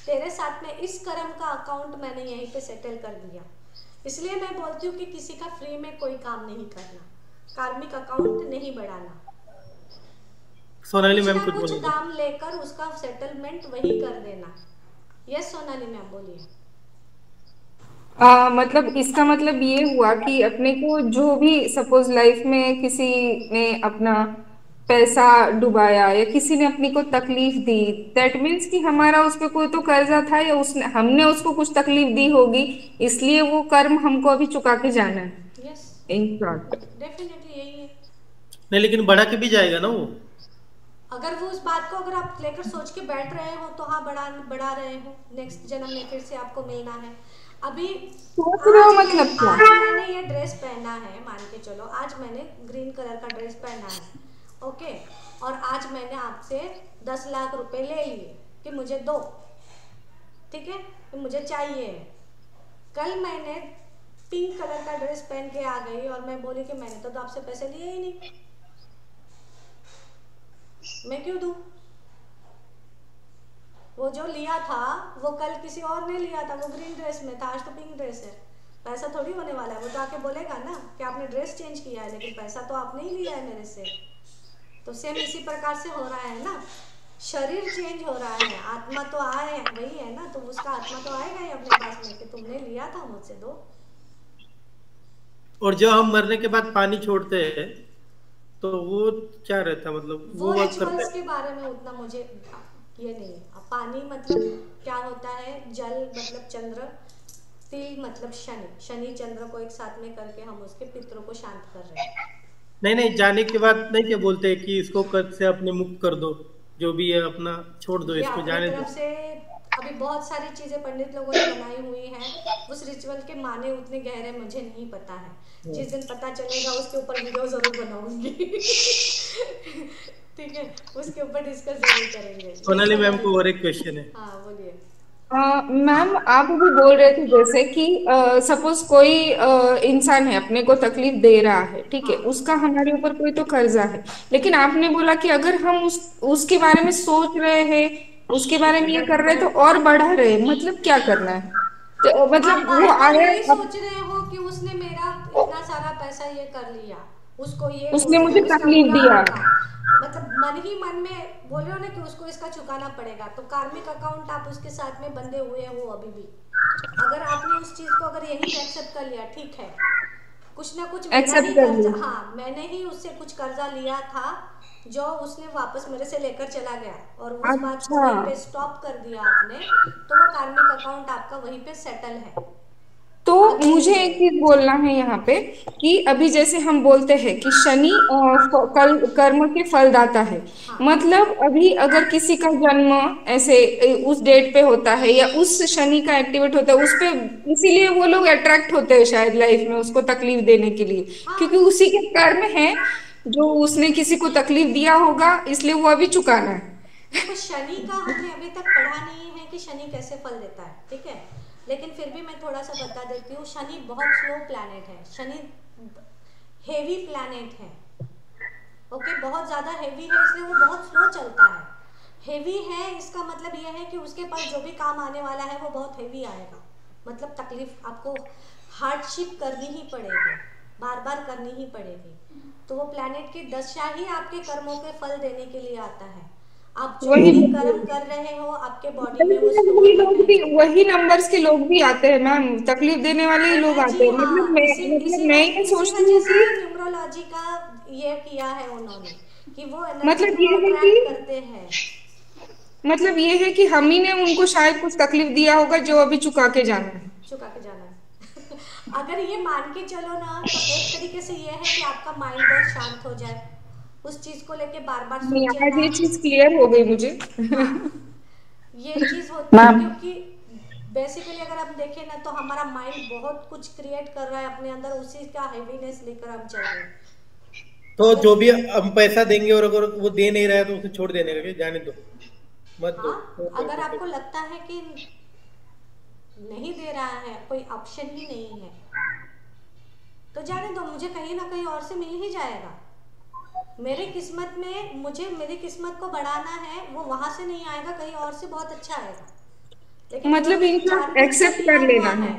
तेरे साथ में इस कर्म का अकाउंट मैंने यहीं पे सेटल कर दिया। इसलिए मैं बोलती हूँ कि किसी का फ्री में कोई काम नहीं करना, कार्मिक अकाउंट नहीं बढ़ाना,
सोनाली
कुछ
मैम
ना
कुछ
कुछ
बोलेंगे।
दाम लेकर उसका सेटलमेंट वही कर देना। यस सोनाली मैम बोलिए।
मतलब इसका मतलब ये हुआ कि अपने को जो भी सपोज लाइफ में किसी ने अपना पैसा डुबाया या किसी ने अपनी को तकलीफ दी, दैट मीन्स कि हमारा उस पे कोई तो कर्जा था या उसने हमने उसको कुछ तकलीफ दी होगी, इसलिए वो कर्म हमको अभी चुका के जाना है।
Yes
in short.
डेफिनेटली यही है।
नहीं, लेकिन बढ़ा के भी जाएगा ना वो।
अगर वो उस बात को अगर आप लेकर सोच के बैठ रहे हो तो हाँ बढ़ा बढ़ा रहे हो, नेक्स्ट जन्म में फिर से आपको मिलना है। अभी
सोच रहे हो मतलब क्या?
आज मैंने ये ड्रेस पहना है, मान के चलो आज मैंने ग्रीन कलर का ड्रेस पहना है, ओके, और आज मैंने आपसे 10 लाख रुपए ले लिए कि मुझे दो, ठीक है, कि मुझे चाहिए। कल मैंने पिंक कलर का ड्रेस पहन के आ गई और मैं बोली कि मैंने तो आपसे पैसे लिए ही नहीं, मैं क्यों दूं? वो जो लिया था वो कल किसी और ने लिया था, वो ग्रीन ड्रेस में था, आज तो पिंक ड्रेस है, पैसा थोड़ी होने वाला है। वो तो आके बोलेगा ना कि आपने ड्रेस चेंज किया है, लेकिन पैसा तो आपने ही लिया है मेरे से। तो सेम इसी प्रकार से हो रहा है ना, शरीर चेंज हो रहा है, आत्मा तो आए वही है ना, तो उसका आत्मा तो आएगा ही अपने पास में कि तुमने लिया था मुझसे दो।
और जो हम मरने के बाद पानी छोड़ते हैं तो वो क्या रहता है, मतलब
वो
वर्क करता
रिचुअल्स
है?
के बारे में उतना मुझे ये नहीं है। अब पानी मतलब क्या होता है, जल मतलब चंद्र, तिल मतलब शनि, शनि चंद्र को एक साथ में करके हम उसके पितरों को शांत कर रहे हैं।
नहीं नहीं, जाने के बाद नहीं क्या बोलते हैं कि इसको कर्ज से अपने मुक्त कर दो, जो भी है अपना छोड़ दो,
ये
इसको
अपनी
जाने दो।
तरफ से अभी बहुत सारी चीजें पंडित लोगों ने बनाई हुई हैं, उस रिचुअल के माने उतने गहरे मुझे नहीं पता है। जिस दिन पता चलेगा उसके ऊपर वीडियो जरूर बनाऊंगी। ठीक है, उसके ऊपर डिस्कस जरूर करेंगे।
सोनाली मैम को और एक क्वेश्चन है।
हाँ बोलिए।
मैम आप भी बोल रहे थे जैसे कि सपोज कोई इंसान है अपने को तकलीफ दे रहा है, ठीक है,
हाँ
उसका हमारे ऊपर कोई तो कर्जा है, लेकिन आपने बोला कि अगर हम उसके बारे में सोच रहे हैं, उसके बारे में ये कर रहे हैं तो और बढ़ा रहे हैं, मतलब क्या करना है? तो
आप
मतलब वो
बार बार
आया
यही
अब
सोच रहे हो कि उसने मेरा इतना सारा पैसा ये कर लिया, उसको ये हो
उसने
गया,
मुझे
उसका
तकलीफ
क्या
दिया।
होगा, मतलब मन ही मन में बोल रहे हो ना कि उसको इसका चुकाना पड़ेगा। तो कार्मिक अकाउंट आप उसके साथ में बंधे हुए हो अभी भी। अगर आपने उस चीज को अगर यही एक्सेप्ट कर लिया, ठीक है, कुछ ना कुछ मेरा
एक्सेप्ट
ही
कर
कर्जा,
लिया।
हाँ मैंने ही उससे कुछ कर्जा लिया था जो उसने वापस मेरे से लेकर चला गया, और उस बात को
अच्छा,
वहीं पे स्टॉप कर दिया आपने, तो वो कार्मिक अकाउंट आपका वहीं पे सेटल है,
तो
आगे नहीं
मुझे एक
बढ़ेगा।
चीज बोलना है यहाँ पे कि अभी जैसे हम बोलते हैं कि शनि कल कर्म के फलदाता है,
हाँ
मतलब अभी अगर किसी का जन्म ऐसे उस डेट पे होता है या उस शनि का एक्टिवेट होता है उस पे, इसीलिए वो लोग अट्रैक्ट होते हैं शायद लाइफ में उसको तकलीफ देने के लिए, क्योंकि
हाँ।
उसी के कर्म है जो उसने किसी को तकलीफ दिया होगा, इसलिए वो अभी चुकाना है।
देखो शनि का हमने अभी तक पढ़ा नहीं है कि शनि कैसे फल देता है, ठीक है, लेकिन फिर भी मैं थोड़ा सा बता देती हूँ। शनि बहुत स्लो प्लैनेट है, शनि हेवी प्लैनेट है, ओके, बहुत ज़्यादा हेवी है, इसलिए वो बहुत स्लो चलता है। हेवी है इसका मतलब ये है कि उसके पास जो भी काम आने वाला है वो बहुत हेवी आएगा, मतलब तकलीफ आपको हार्डशिप करनी ही पड़ेगी, बार बार करनी ही पड़ेगी। तो वो प्लैनेट की दशा ही आपके कर्मों के फल देने के लिए आता है। आप जो
वही
भी कर्म कर रहे हो आपके बॉडी में वो स्लो
वही लोग भी,
दिखेंगे।
वही नंबर्स के लोग भी आते हैं मैम, तकलीफ देने वाले ही लोग आते
एनर्जी,
हैं। मतलब
हाँ,
मैं
इसी
मतलब मैं ये
इसी
सोचती
वजह
हूँ
से
कि
न्यूमरोलॉजी का ये किया है उन्होंने कि वो एनर्जी
मतलब
को
ये है
अट्रैक्ट
कि
करते हैं।
मतलब ये है कि हम ही ने उनको शायद कुछ तकलीफ दिया होगा जो अभी चुका के जाना है।
चुका के जाना है। अगर ये मान के चलो ना तो एक तरीके से ये है कि आपका माइंड बहुत शांत हो जाए, उस चीज को लेके बार बार
नहीं,
सोचे
आज
ना।
ये चीज क्लियर हो गई मुझे।
हाँ, ये चीज़ होती है
मैम
क्योंकि बेसिकली अगर हम देखें ना तो हमारा माइंड बहुत कुछ क्रिएट कर रहा है अपने अंदर, उसी का हैवीनेस लेकर हम चल रहे हैं।
तो
अगर
जो भी हम पैसा देंगे और अगर वो दे नहीं रहा है तो उसे छोड़ देने का, जाने दो, मत दो,
हाँ,
छोड़ दो
अगर
ऐसे
आपको
कुछ।
लगता है कि नहीं दे रहा है, कोई ऑप्शन ही नहीं है, तो जाने दो, मुझे कहीं ना कहीं और से मिल ही जाएगा। मेरी किस्मत में, मुझे मेरी किस्मत को बढ़ाना है, वो वहां से नहीं आएगा, कहीं और से बहुत अच्छा आएगा। लेकिन अगर
मतलब
उसने
इनका
जानबूझ के
एक्सेप्ट
दिया
कर
हुआ
लेना
है
है।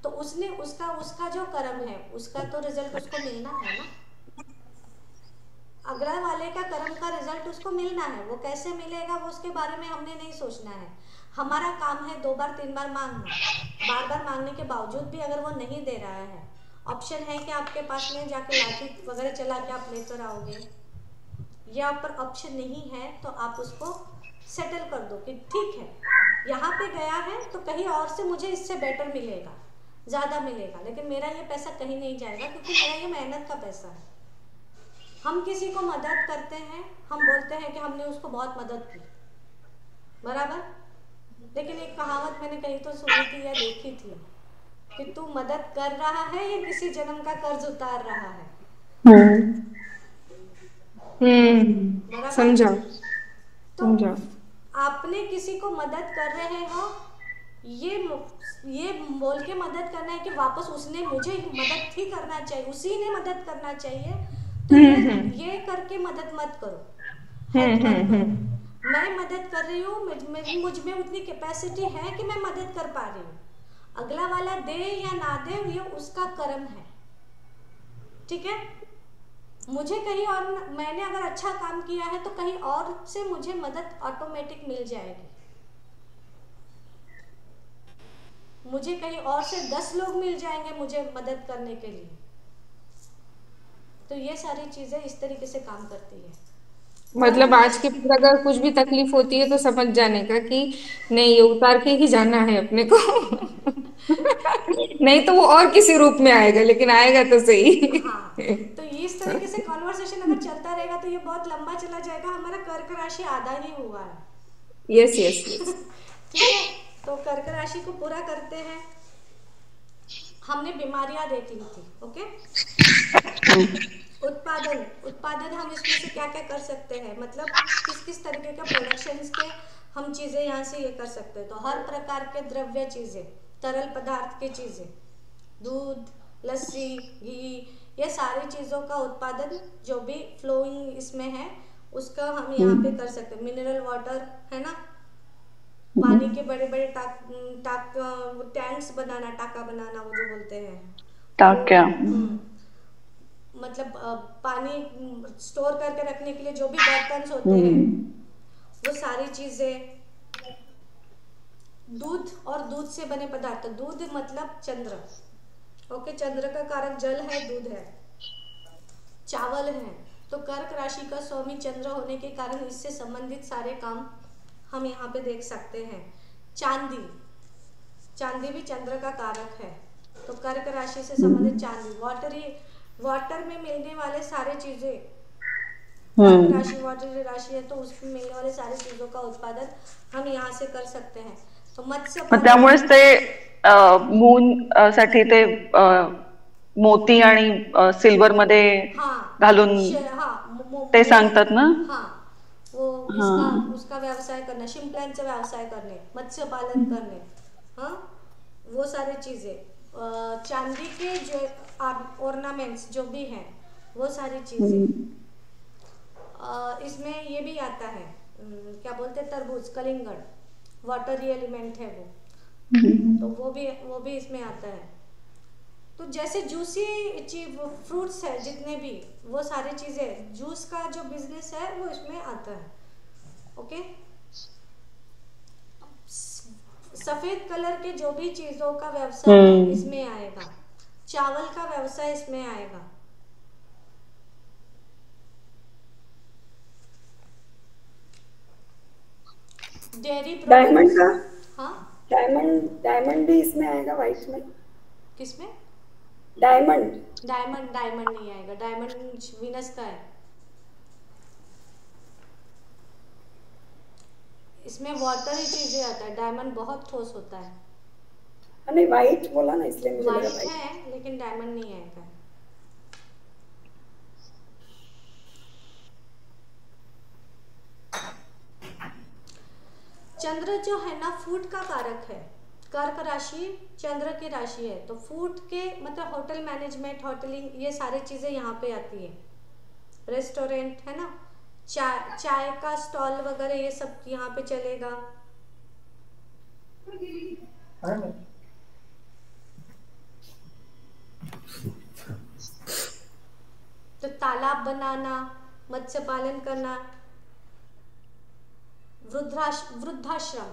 तो उसने उसका उसका जो कर्म है उसका तो रिजल्ट उसको मिलना है ना। अगला वाले का कर्म का रिजल्ट उसको मिलना है, वो कैसे मिलेगा वो उसके बारे में हमने नहीं सोचना है। हमारा काम है 2 बार 3 बार मांगना। बार बार मांगने के बावजूद भी अगर वो नहीं दे रहा है, ऑप्शन है कि आपके पास में जाके लाठी वगैरह चला के आप लेकर आओगे, या पर ऑप्शन नहीं है तो आप उसको सेटल कर दो कि ठीक है, यहाँ पे गया है तो कहीं और से मुझे इससे बेटर मिलेगा, ज़्यादा मिलेगा, लेकिन मेरा ये पैसा कहीं नहीं जाएगा क्योंकि मेरा ये मेहनत का पैसा है। हम किसी को मदद करते हैं, हम बोलते हैं कि हमने उसको बहुत मदद की, बराबर। लेकिन एक कहावत मैंने कहीं तो सुनी थी या देखी थी कि तू मदद कर रहा है या किसी जन्म का कर्ज उतार रहा है, बराबर।
समझा।
तो
समझा।
आपने किसी को मदद कर रहे हो, ये ये बोल के मदद करना है कि वापस उसने मुझे मदद ही करना चाहिए, उसी ने मदद करना चाहिए, तो ये करके मदद मत करो, हद मत करो। मैं मदद कर रही हूँ, मुझ में उतनी कैपेसिटी है कि मैं मदद कर पा रही हूँ, अगला वाला दे या ना दे ये उसका कर्म है, ठीक है। मुझे कहीं और, मैंने अगर अच्छा काम किया है तो कहीं और से मुझे मदद ऑटोमेटिक मिल जाएगी। मुझे कहीं और से 10 लोग मिल जाएंगे मुझे मदद करने के लिए। तो ये सारी चीजें इस तरीके से काम करती है।
मतलब
कर्म
आज के बाद अगर कुछ भी तकलीफ होती है तो समझ जाने का कि नहीं, ये उतार के ही जाना है अपने को। नहीं तो वो और किसी रूप में आएगा, लेकिन आएगा तो सही।
हाँ, तो इस तरीके से कॉन्वर्सेशन अगर चलता रहेगा तो ये बहुत लंबा चला जाएगा। हमारा कर्क राशि आधा ही हुआ है।
Yes yes yes.
ठीक है, तो कर्क राशि को पूरा करते हैं। हमने बीमारियां देख ली थी, ओके। उत्पादन, उत्पादन हम इसमें से क्या क्या कर सकते हैं, मतलब किस किस तरीके के प्रोडक्शंस के हम चीज़ें यहाँ से ये कर सकते हैं। तो हर प्रकार के द्रव्य चीज़ें, तरल पदार्थ की चीज़ें, दूध, लस्सी, घी, ये सारी चीज़ों का उत्पादन जो भी फ्लोइंग इसमें है उसका हम यहाँ पे कर सकते हैं। मिनरल वाटर है ना, पानी के बड़े बड़े टैंक्स बनाना, टाका बनाना, वो जो बोलते हैं
टाक्या।
वो, मतलब पानी स्टोर करके रखने के लिए जो भी बर्तन होते हैं वो सारी चीजें। दूध और दूध से बने पदार्थ, दूध मतलब चंद्र, ओके, चंद्र का कारक जल है, दूध है, चावल है। तो कर्क राशि का स्वामी चंद्र होने के कारण इससे संबंधित सारे काम हम यहाँ पे देख सकते हैं। चांदी, चांदी भी चंद्र का कारक है, तो कर्क राशि से संबंधित चांदी, वाटर में मिलने वाले सारे चीजें, कर्क राशि वाटर राशि है तो उसमें मिलने वाले सारी चीजों का उत्पादन हम यहाँ से कर सकते हैं। तो मत्स्य
मग त्यामुळेच ते मून साठी ते मोती आणि सिल्वर मध्ये
हाँ
घालून
हाँ
ते सांगतात ना।
हाँ, वो इसका उसका व्यवसाय करना, शिंपल्यांचा व्यवसाय करने, मत्स्य पालन करने, हाँ, वो सारी चीजें, चांदी के जो ऑर्नामेंट्स जो भी हैं वो सारी चीजें। इसमें ये भी आता है, क्या बोलते हैं, तरबूज, कलिंगड़, वाटरी एलिमेंट है वो, तो वो भी इसमें आता है। तो जैसे जूसी फ्रूट्स है जितने भी, वो सारी चीजें, जूस का जो बिजनेस है वो इसमें आता है, ओके। सफेद कलर के जो भी चीजों का व्यवसाय है इसमें आएगा, चावल का व्यवसाय इसमें आएगा। डेयरी
डायमंड का,
हाँ,
डायमंड भी इसमें आएगा, वाइट में।
किसमें?
डायमंड
डायमंड नहीं आएगा, डायमंड वीनस का है। इसमें वाटरी चीजें आता है, डायमंड बहुत ठोस होता है।
नहीं वाइट बोला ना इसलिए मुझे लगा
वाइट
वाइट।
है लेकिन डायमंड नहीं आएगा। चंद्र जो है ना फूड का कारक है, कर्क राशि चंद्र की राशि है, तो फूड के मतलब होटल मैनेजमेंट, होटलिंग, ये सारी चीजें यहाँ पे आती है। रेस्टोरेंट है ना, चाय का स्टॉल वगैरह ये सब यहाँ पे चलेगा। तो तालाब बनाना, मत्स्य पालन करना, वृद्धाश्रम,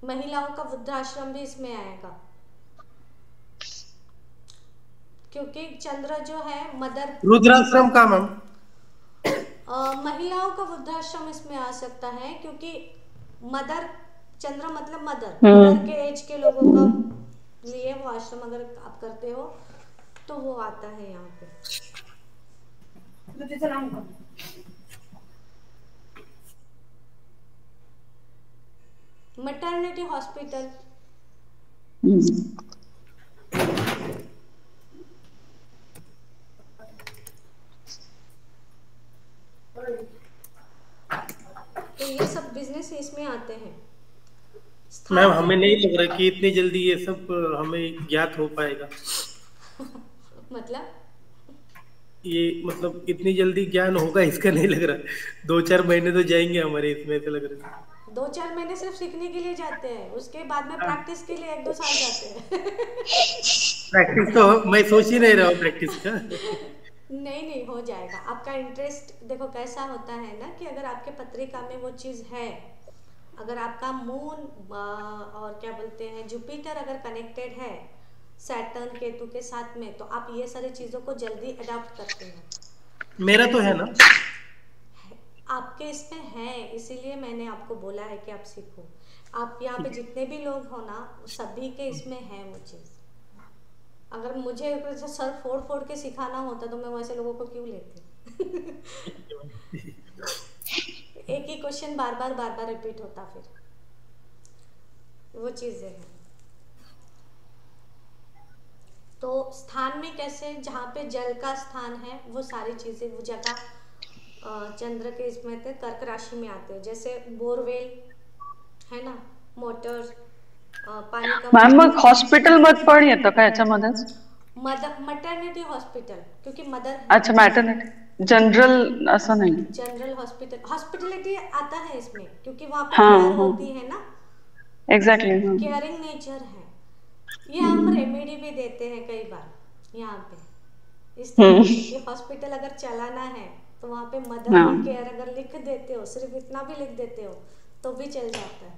महिलाओं का वृद्धाश्रम भी इसमें आएगा, क्योंकि चंद्र जो है मदर।
रुद्राश्रम का मैम
महिलाओं का वृद्धाश्रम इसमें आ सकता है, क्योंकि मदर, चंद्र मतलब मदर, मदर के एज के लोगों का लिए वो आश्रम अगर आप करते हो तो वो आता है यहाँ पे। मैटरनिटी हॉस्पिटल, तो ये सब बिजनेस इसमें आते हैं।
मैम हमें नहीं लग रहा कि इतनी जल्दी ये सब हमें ज्ञात हो पाएगा।
मतलब
ये मतलब इतनी जल्दी ज्ञान होगा इसका नहीं लग रहा। 2-4 महीने तो जाएंगे हमारे इसमें, ऐसा लग रहा है।
2-4 महीने सिर्फ सीखने के लिए जाते हैं, उसके बाद में प्रैक्टिस के लिए 1-2 साल जाते हैं।
प्रैक्टिस तो मैं सोच ही नहीं रहा हूँ प्रैक्टिस का।
नहीं हो जाएगा। आपका इंटरेस्ट देखो कैसा होता है ना, कि अगर आपके पत्रिका में वो चीज़ है, अगर आपका मून और क्या बोलते हैं जुपिटर अगर कनेक्टेड है सैटर्न केतु के साथ में, तो आप ये सारी चीज़ों को जल्दी अडॉप्ट करते हो।
मेरा तो है ना,
आपके इसमें है, इसीलिए मैंने आपको बोला है कि आप सीखो। आप यहाँ पे जितने भी लोग हो ना, सभी के इसमें है वो चीज़। अगर मुझे सर फोड़ के सिखाना होता तो मैं वैसे लोगों को क्यों लेती। एक ही क्वेश्चन बार बार रिपीट होता, फिर वो चीज़ें हैं। तो स्थान में कैसे, जहाँ पे जल का स्थान है वो सारी चीज़ें वो जगह चंद्र के इसमें थे, कर्क राशि में आते हैं। जैसे बोरवेल है ना, मोटर, पाणी का।
मॅम मग हॉस्पिटल मध्ये पण येतं का याच्यामध्येच?
मटर्निटी हॉस्पिटल, क्योंकि मदर।
अच्छा मॅटर्निटी, जनरल असं नाही।
जनरल हॉस्पिटल, हॉस्पिटलिटी आता है इसमें, क्योंकि वहाँ पे
हाँ,
केयर
हाँ।
होती है ना।
एग्जैक्टली।
केयरिंग नेचर है। ये हम रेमेडी भी देते हैं कई बार यहाँ पे इस तरह की। हॉस्पिटल अगर चलाना है तो वहाँ पे मदर केयर अगर लिख देते हो, सिर्फ इतना भी लिख देते हो तो भी चल जाता है।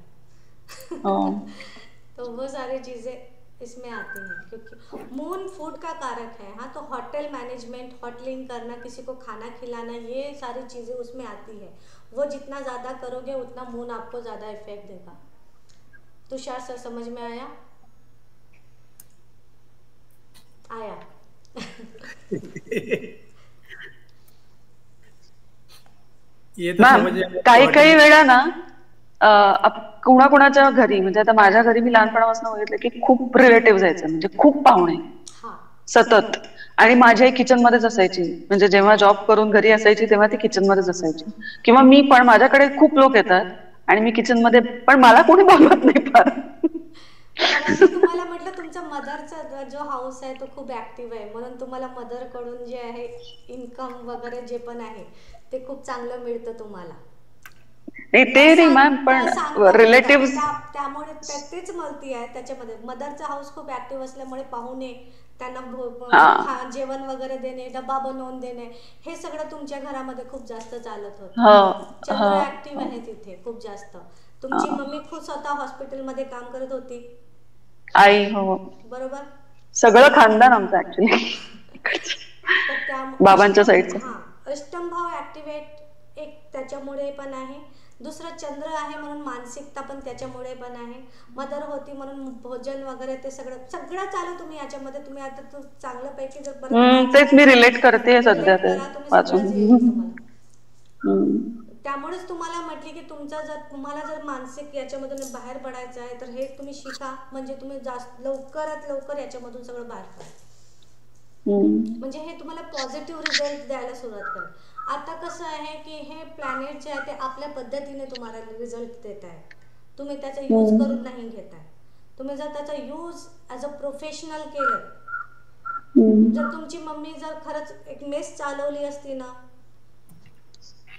तो वो सारी चीजें इसमें आती हैं, क्योंकि मून फूड का कारक है। हाँ, तो होटल मैनेजमेंट, होटलिंग करना, किसी को खाना खिलाना, ये सारी चीजें उसमें आती है। वो जितना ज्यादा करोगे उतना मून आपको ज्यादा इफेक्ट देगा। तुषार सर समझ में आया? आया।
ये तो
मॅम
समझ
काही वेळा ना कुणाकुणाच्या घरी, म्हणजे आता माझ्या घरी मी लहानपणापासून बघितलं की खूप रिलेटिव्ह जायचे, म्हणजे खूप पाहुणे सतत, आणि माझ्याही किचन मध्येच असायची. म्हणजे जेव्हा जॉब करून घरी असायची तेव्हा ती किचन मध्येच असायची, किंवा मी पण, माझ्याकडे खूप लोक येतात आणि मी किचन मध्ये, पण मला कोणी बोलवत नाही फार.
तुम्हाला म्हटलं तुमचा मदरचा जो हाऊस आहे तो खूप ऍक्टिव्ह आहे, म्हणून तुम्हाला मदर कडून जे आहे इन्कम वगैरे जे पण आहे ते खूप चांगलं मिळतं तुम्हाला.
नाही ते नाही मॅम, पण रिलेटिव्ह,
त्यामुळे तेच म्हणती आहे. त्याच्यामध्ये मदरचा हाऊस खूप ऍक्टिव्ह असल्यामुळे पाहुणे, त्यांना जेवण वगैरे देणे, डबा बनवून देणे, हे सगळं तुमच्या घरामध्ये खूप जास्त चालत होतं. चंद्र ऍक्टिव्ह आहे तिथे खूप जास्त. तुमची मम्मी खूप स्वतः हॉस्पिटलमध्ये काम करत होती,
आई. हो
बरोबर.
सगळं खानदान आमचं ऍक्च्युली बाबांच्या साईडचं.
अष्टम भाव ऍक्टिव्हेट एक त्याच्यामुळे पण आहे. दुसरं चंद्र आहे म्हणून मानसिकता पण त्याच्यामुळे पण आहे. मदर होती म्हणून भोजन वगैरे ते सगळं चालू तुम्ही याच्यामध्ये. तुम्ही आता चांगलं पैकी जर
तेच मी रिलेट करते सध्या ते वाचून.
त्यामुळेच तुम्हाला म्हटली की तुम्हाला जर मानसिक याच्यामधून बाहेर पडायचं आहे तर हे तुम्ही शिका, म्हणजे तुम्ही जास्त लवकरात लवकर याच्यामधून सगळं बाहेर पडा. म्हणजे हे तुम्हाला पॉझिटिव्ह रिझल्ट द्यायला सुरुवात करेल. आता कसं आहे की हे प्लॅनेट जे आहे ते आपल्या पद्धतीने तुम्हाला रिझल्ट देत आहे, तुम्ही त्याचा यूज करून नाही घेत आहे. तुम्ही जर त्याचा यूज ॲज अ प्रोफेशनल केलं, जर तुमची मम्मी जर खरंच एक मेस चालवली असती ना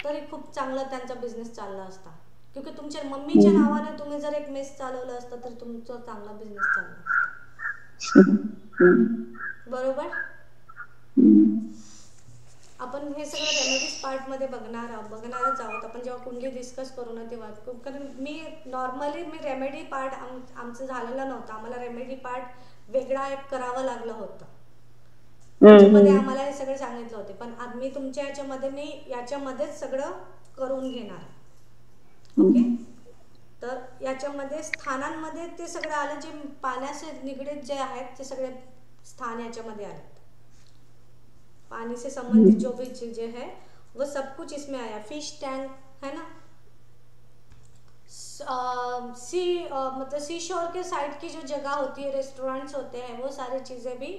तरी खूप चांगला त्यांचा बिझनेस चालला असता, क्योंकि तुमच्या मम्मीच्या नावाने तुम्ही जर एक मेस चालवलं असतं तर तुमचा चांगला बिझनेस चालला असता. बरोबर. आपण हे सगळं रेमेडीज पार्टमध्ये बघणारच आहोत आपण जेव्हा कुंडली डिस्कस करू ना तेव्हा. कारण मी नॉर्मली रेमेडी पार्ट आमचं झालेलं नव्हतं, आम्हाला रेमेडी पार्ट वेगळा एक करावं लागलं होतं, त्याच्यामध्ये आम्हाला हे सगळे सांगितलं होते. पण मी तुमच्या याच्यामध्ये मी याच्यामध्येच सगळं करून घेणार. ओके. तर याच्यामध्ये स्थानांमध्ये ते सगळं आलं, जे पाण्याशी निगडीत जे आहेत ते सगळे स्थान याच्यामध्ये आले, पानी से संबंधित जो भी चीजें है वो सब कुछ इसमें आया. फिश टैंक है ना, मतलब सी शोर के साइड की जो जगह होती है, रेस्टोरेंट्स होते हैं, वो सारी चीजें भी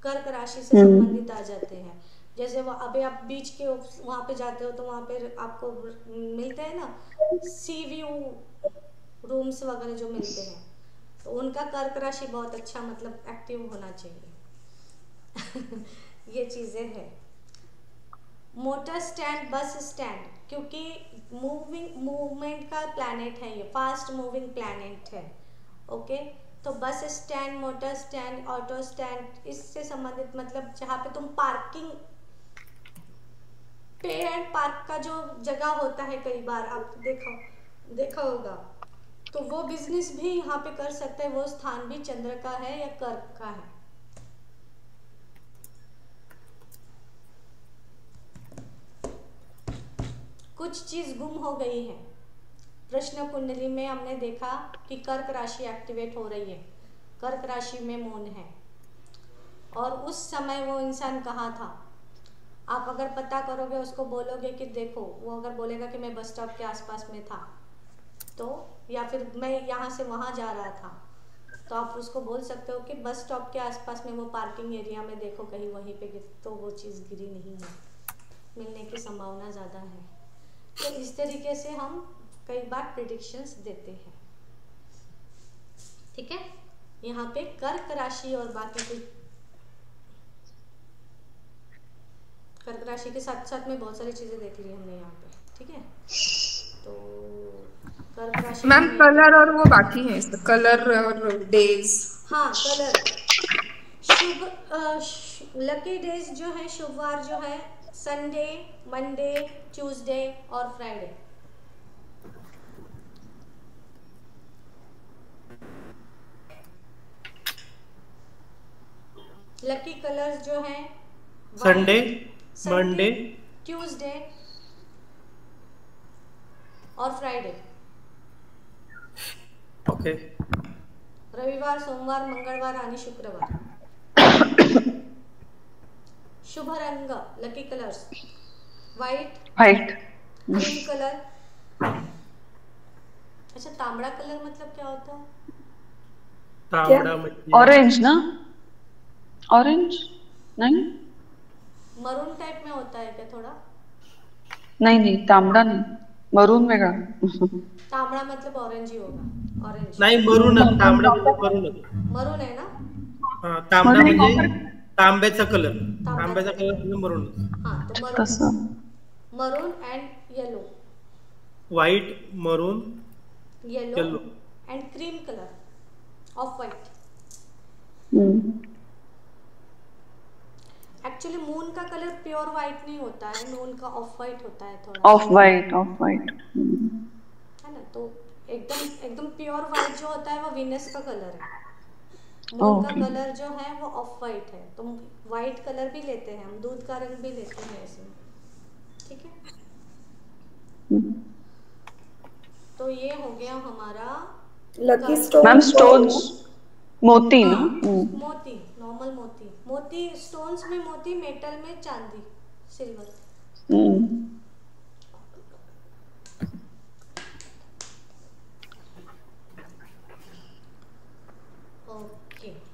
कर्क राशि से संबंधित आ जाते हैं. जैसे अभी आप बीच के वहाँ पे जाते हो तो वहाँ पे आपको मिलते हैं ना सी व्यू रूम्स वगैरह जो मिलते हैं, तो उनका कर्क राशि बहुत अच्छा मतलब एक्टिव होना चाहिए. ये चीज़ें हैं. मोटर स्टैंड, बस स्टैंड, क्योंकि मूवमेंट का प्लैनेट है, ये फास्ट मूविंग प्लैनेट है. ओके. तो bus stand, motor stand, auto stand, इससे संबंधित मतलब जहाँ पे तुम पार्किंग पे एंड पार्क का जो जगह होता है, कई बार आप देखा होगा, तो वो बिजनेस भी यहाँ पे कर सकते हैं. वो स्थान भी चंद्र का है या कर्क का है. कुछ चीज गुम हो गई है. प्रश्न कुंडली में हमने देखा कि कर्क राशि एक्टिवेट हो रही है, कर्क राशि में मून है, और उस समय वो इंसान कहाँ था. आप अगर पता करोगे, उसको बोलोगे कि देखो, वो अगर बोलेगा कि मैं बस स्टॉप के आसपास में था, तो या फिर मैं यहाँ से वहाँ जा रहा था, तो आप उसको बोल सकते हो कि बस स्टॉप के आसपास में वो पार्किंग एरिया में देखो कहीं वहीं पे तो वो चीज़ गिरी नहीं है, मिलने की संभावना ज़्यादा है. तो इस तरीके से हम कई बार प्रेडिक्शंस देते हैं. ठीक है. यहाँ पे कर्क राशि और बाकी कोई कर्क राशि के साथ साथ में बहुत सारी चीजें देख ली हमने यहाँ पे. ठीक है. तो कर्क राशि
मैम कलर और वो बाकी है, कलर और डेज.
हाँ, कलर. शुभ लकी डेज जो है, शुभ वार जो है, संडे, मंडे, ट्यूसडे और फ्राइडे. लकी कलर्स जो हैं
संडे, मंडे,
ट्यूसडे और फ्राइडे.
ओके.
रविवार, सोमवार, मंगळवार आणि शुक्रवार. शुभ रंग lucky colours white, cream colour. अच्छा, तांबड़ा कलर मतलब क्या होता है?
तांबड़ा मतलब
ऑरेंज ना, ऑरेंज नहीं,
मरून टाइप में होता है क्या थोड़ा?
नहीं तांबड़ा नहीं, मरून वेगळा.
तांबड़ा मतलब ऑरेंज ही होगा. ऑरेंज
नाही, मरून. तांबडा म्हणजे मरून.
मरून है ना.
हा, तांबडा म्हणजे तांब्याचा कलर. तांब्याचा कलर म्हणजे मरून.
हाँ, तो maroon, maroon and yellow.
White, maroon,
yellow and cream colour, of white. Actually moon का कलर प्योर व्हाइट नहीं होता है, मून का ऑफ व्हाइट होता है थोड़ा.
ऑफ व्हाइट
है ना. तो एकदम प्योर व्हाइट जो होता है वो वीनस का कलर है. मून का कलर जो है वो ऑफ व्हाइट है. तो व्हाइट कलर भी लेते हैं हम, दूध का रंग भी लेते हैं इसमें. ठीक है. तो ये हो गया हमारा
लकी स्टोन.
मैम स्टोन्स मोती ना.
मोती, नॉर्मल मोती. मोती स्टोन्स में मोती, मेटल में चांदी, सिल्वर. ओके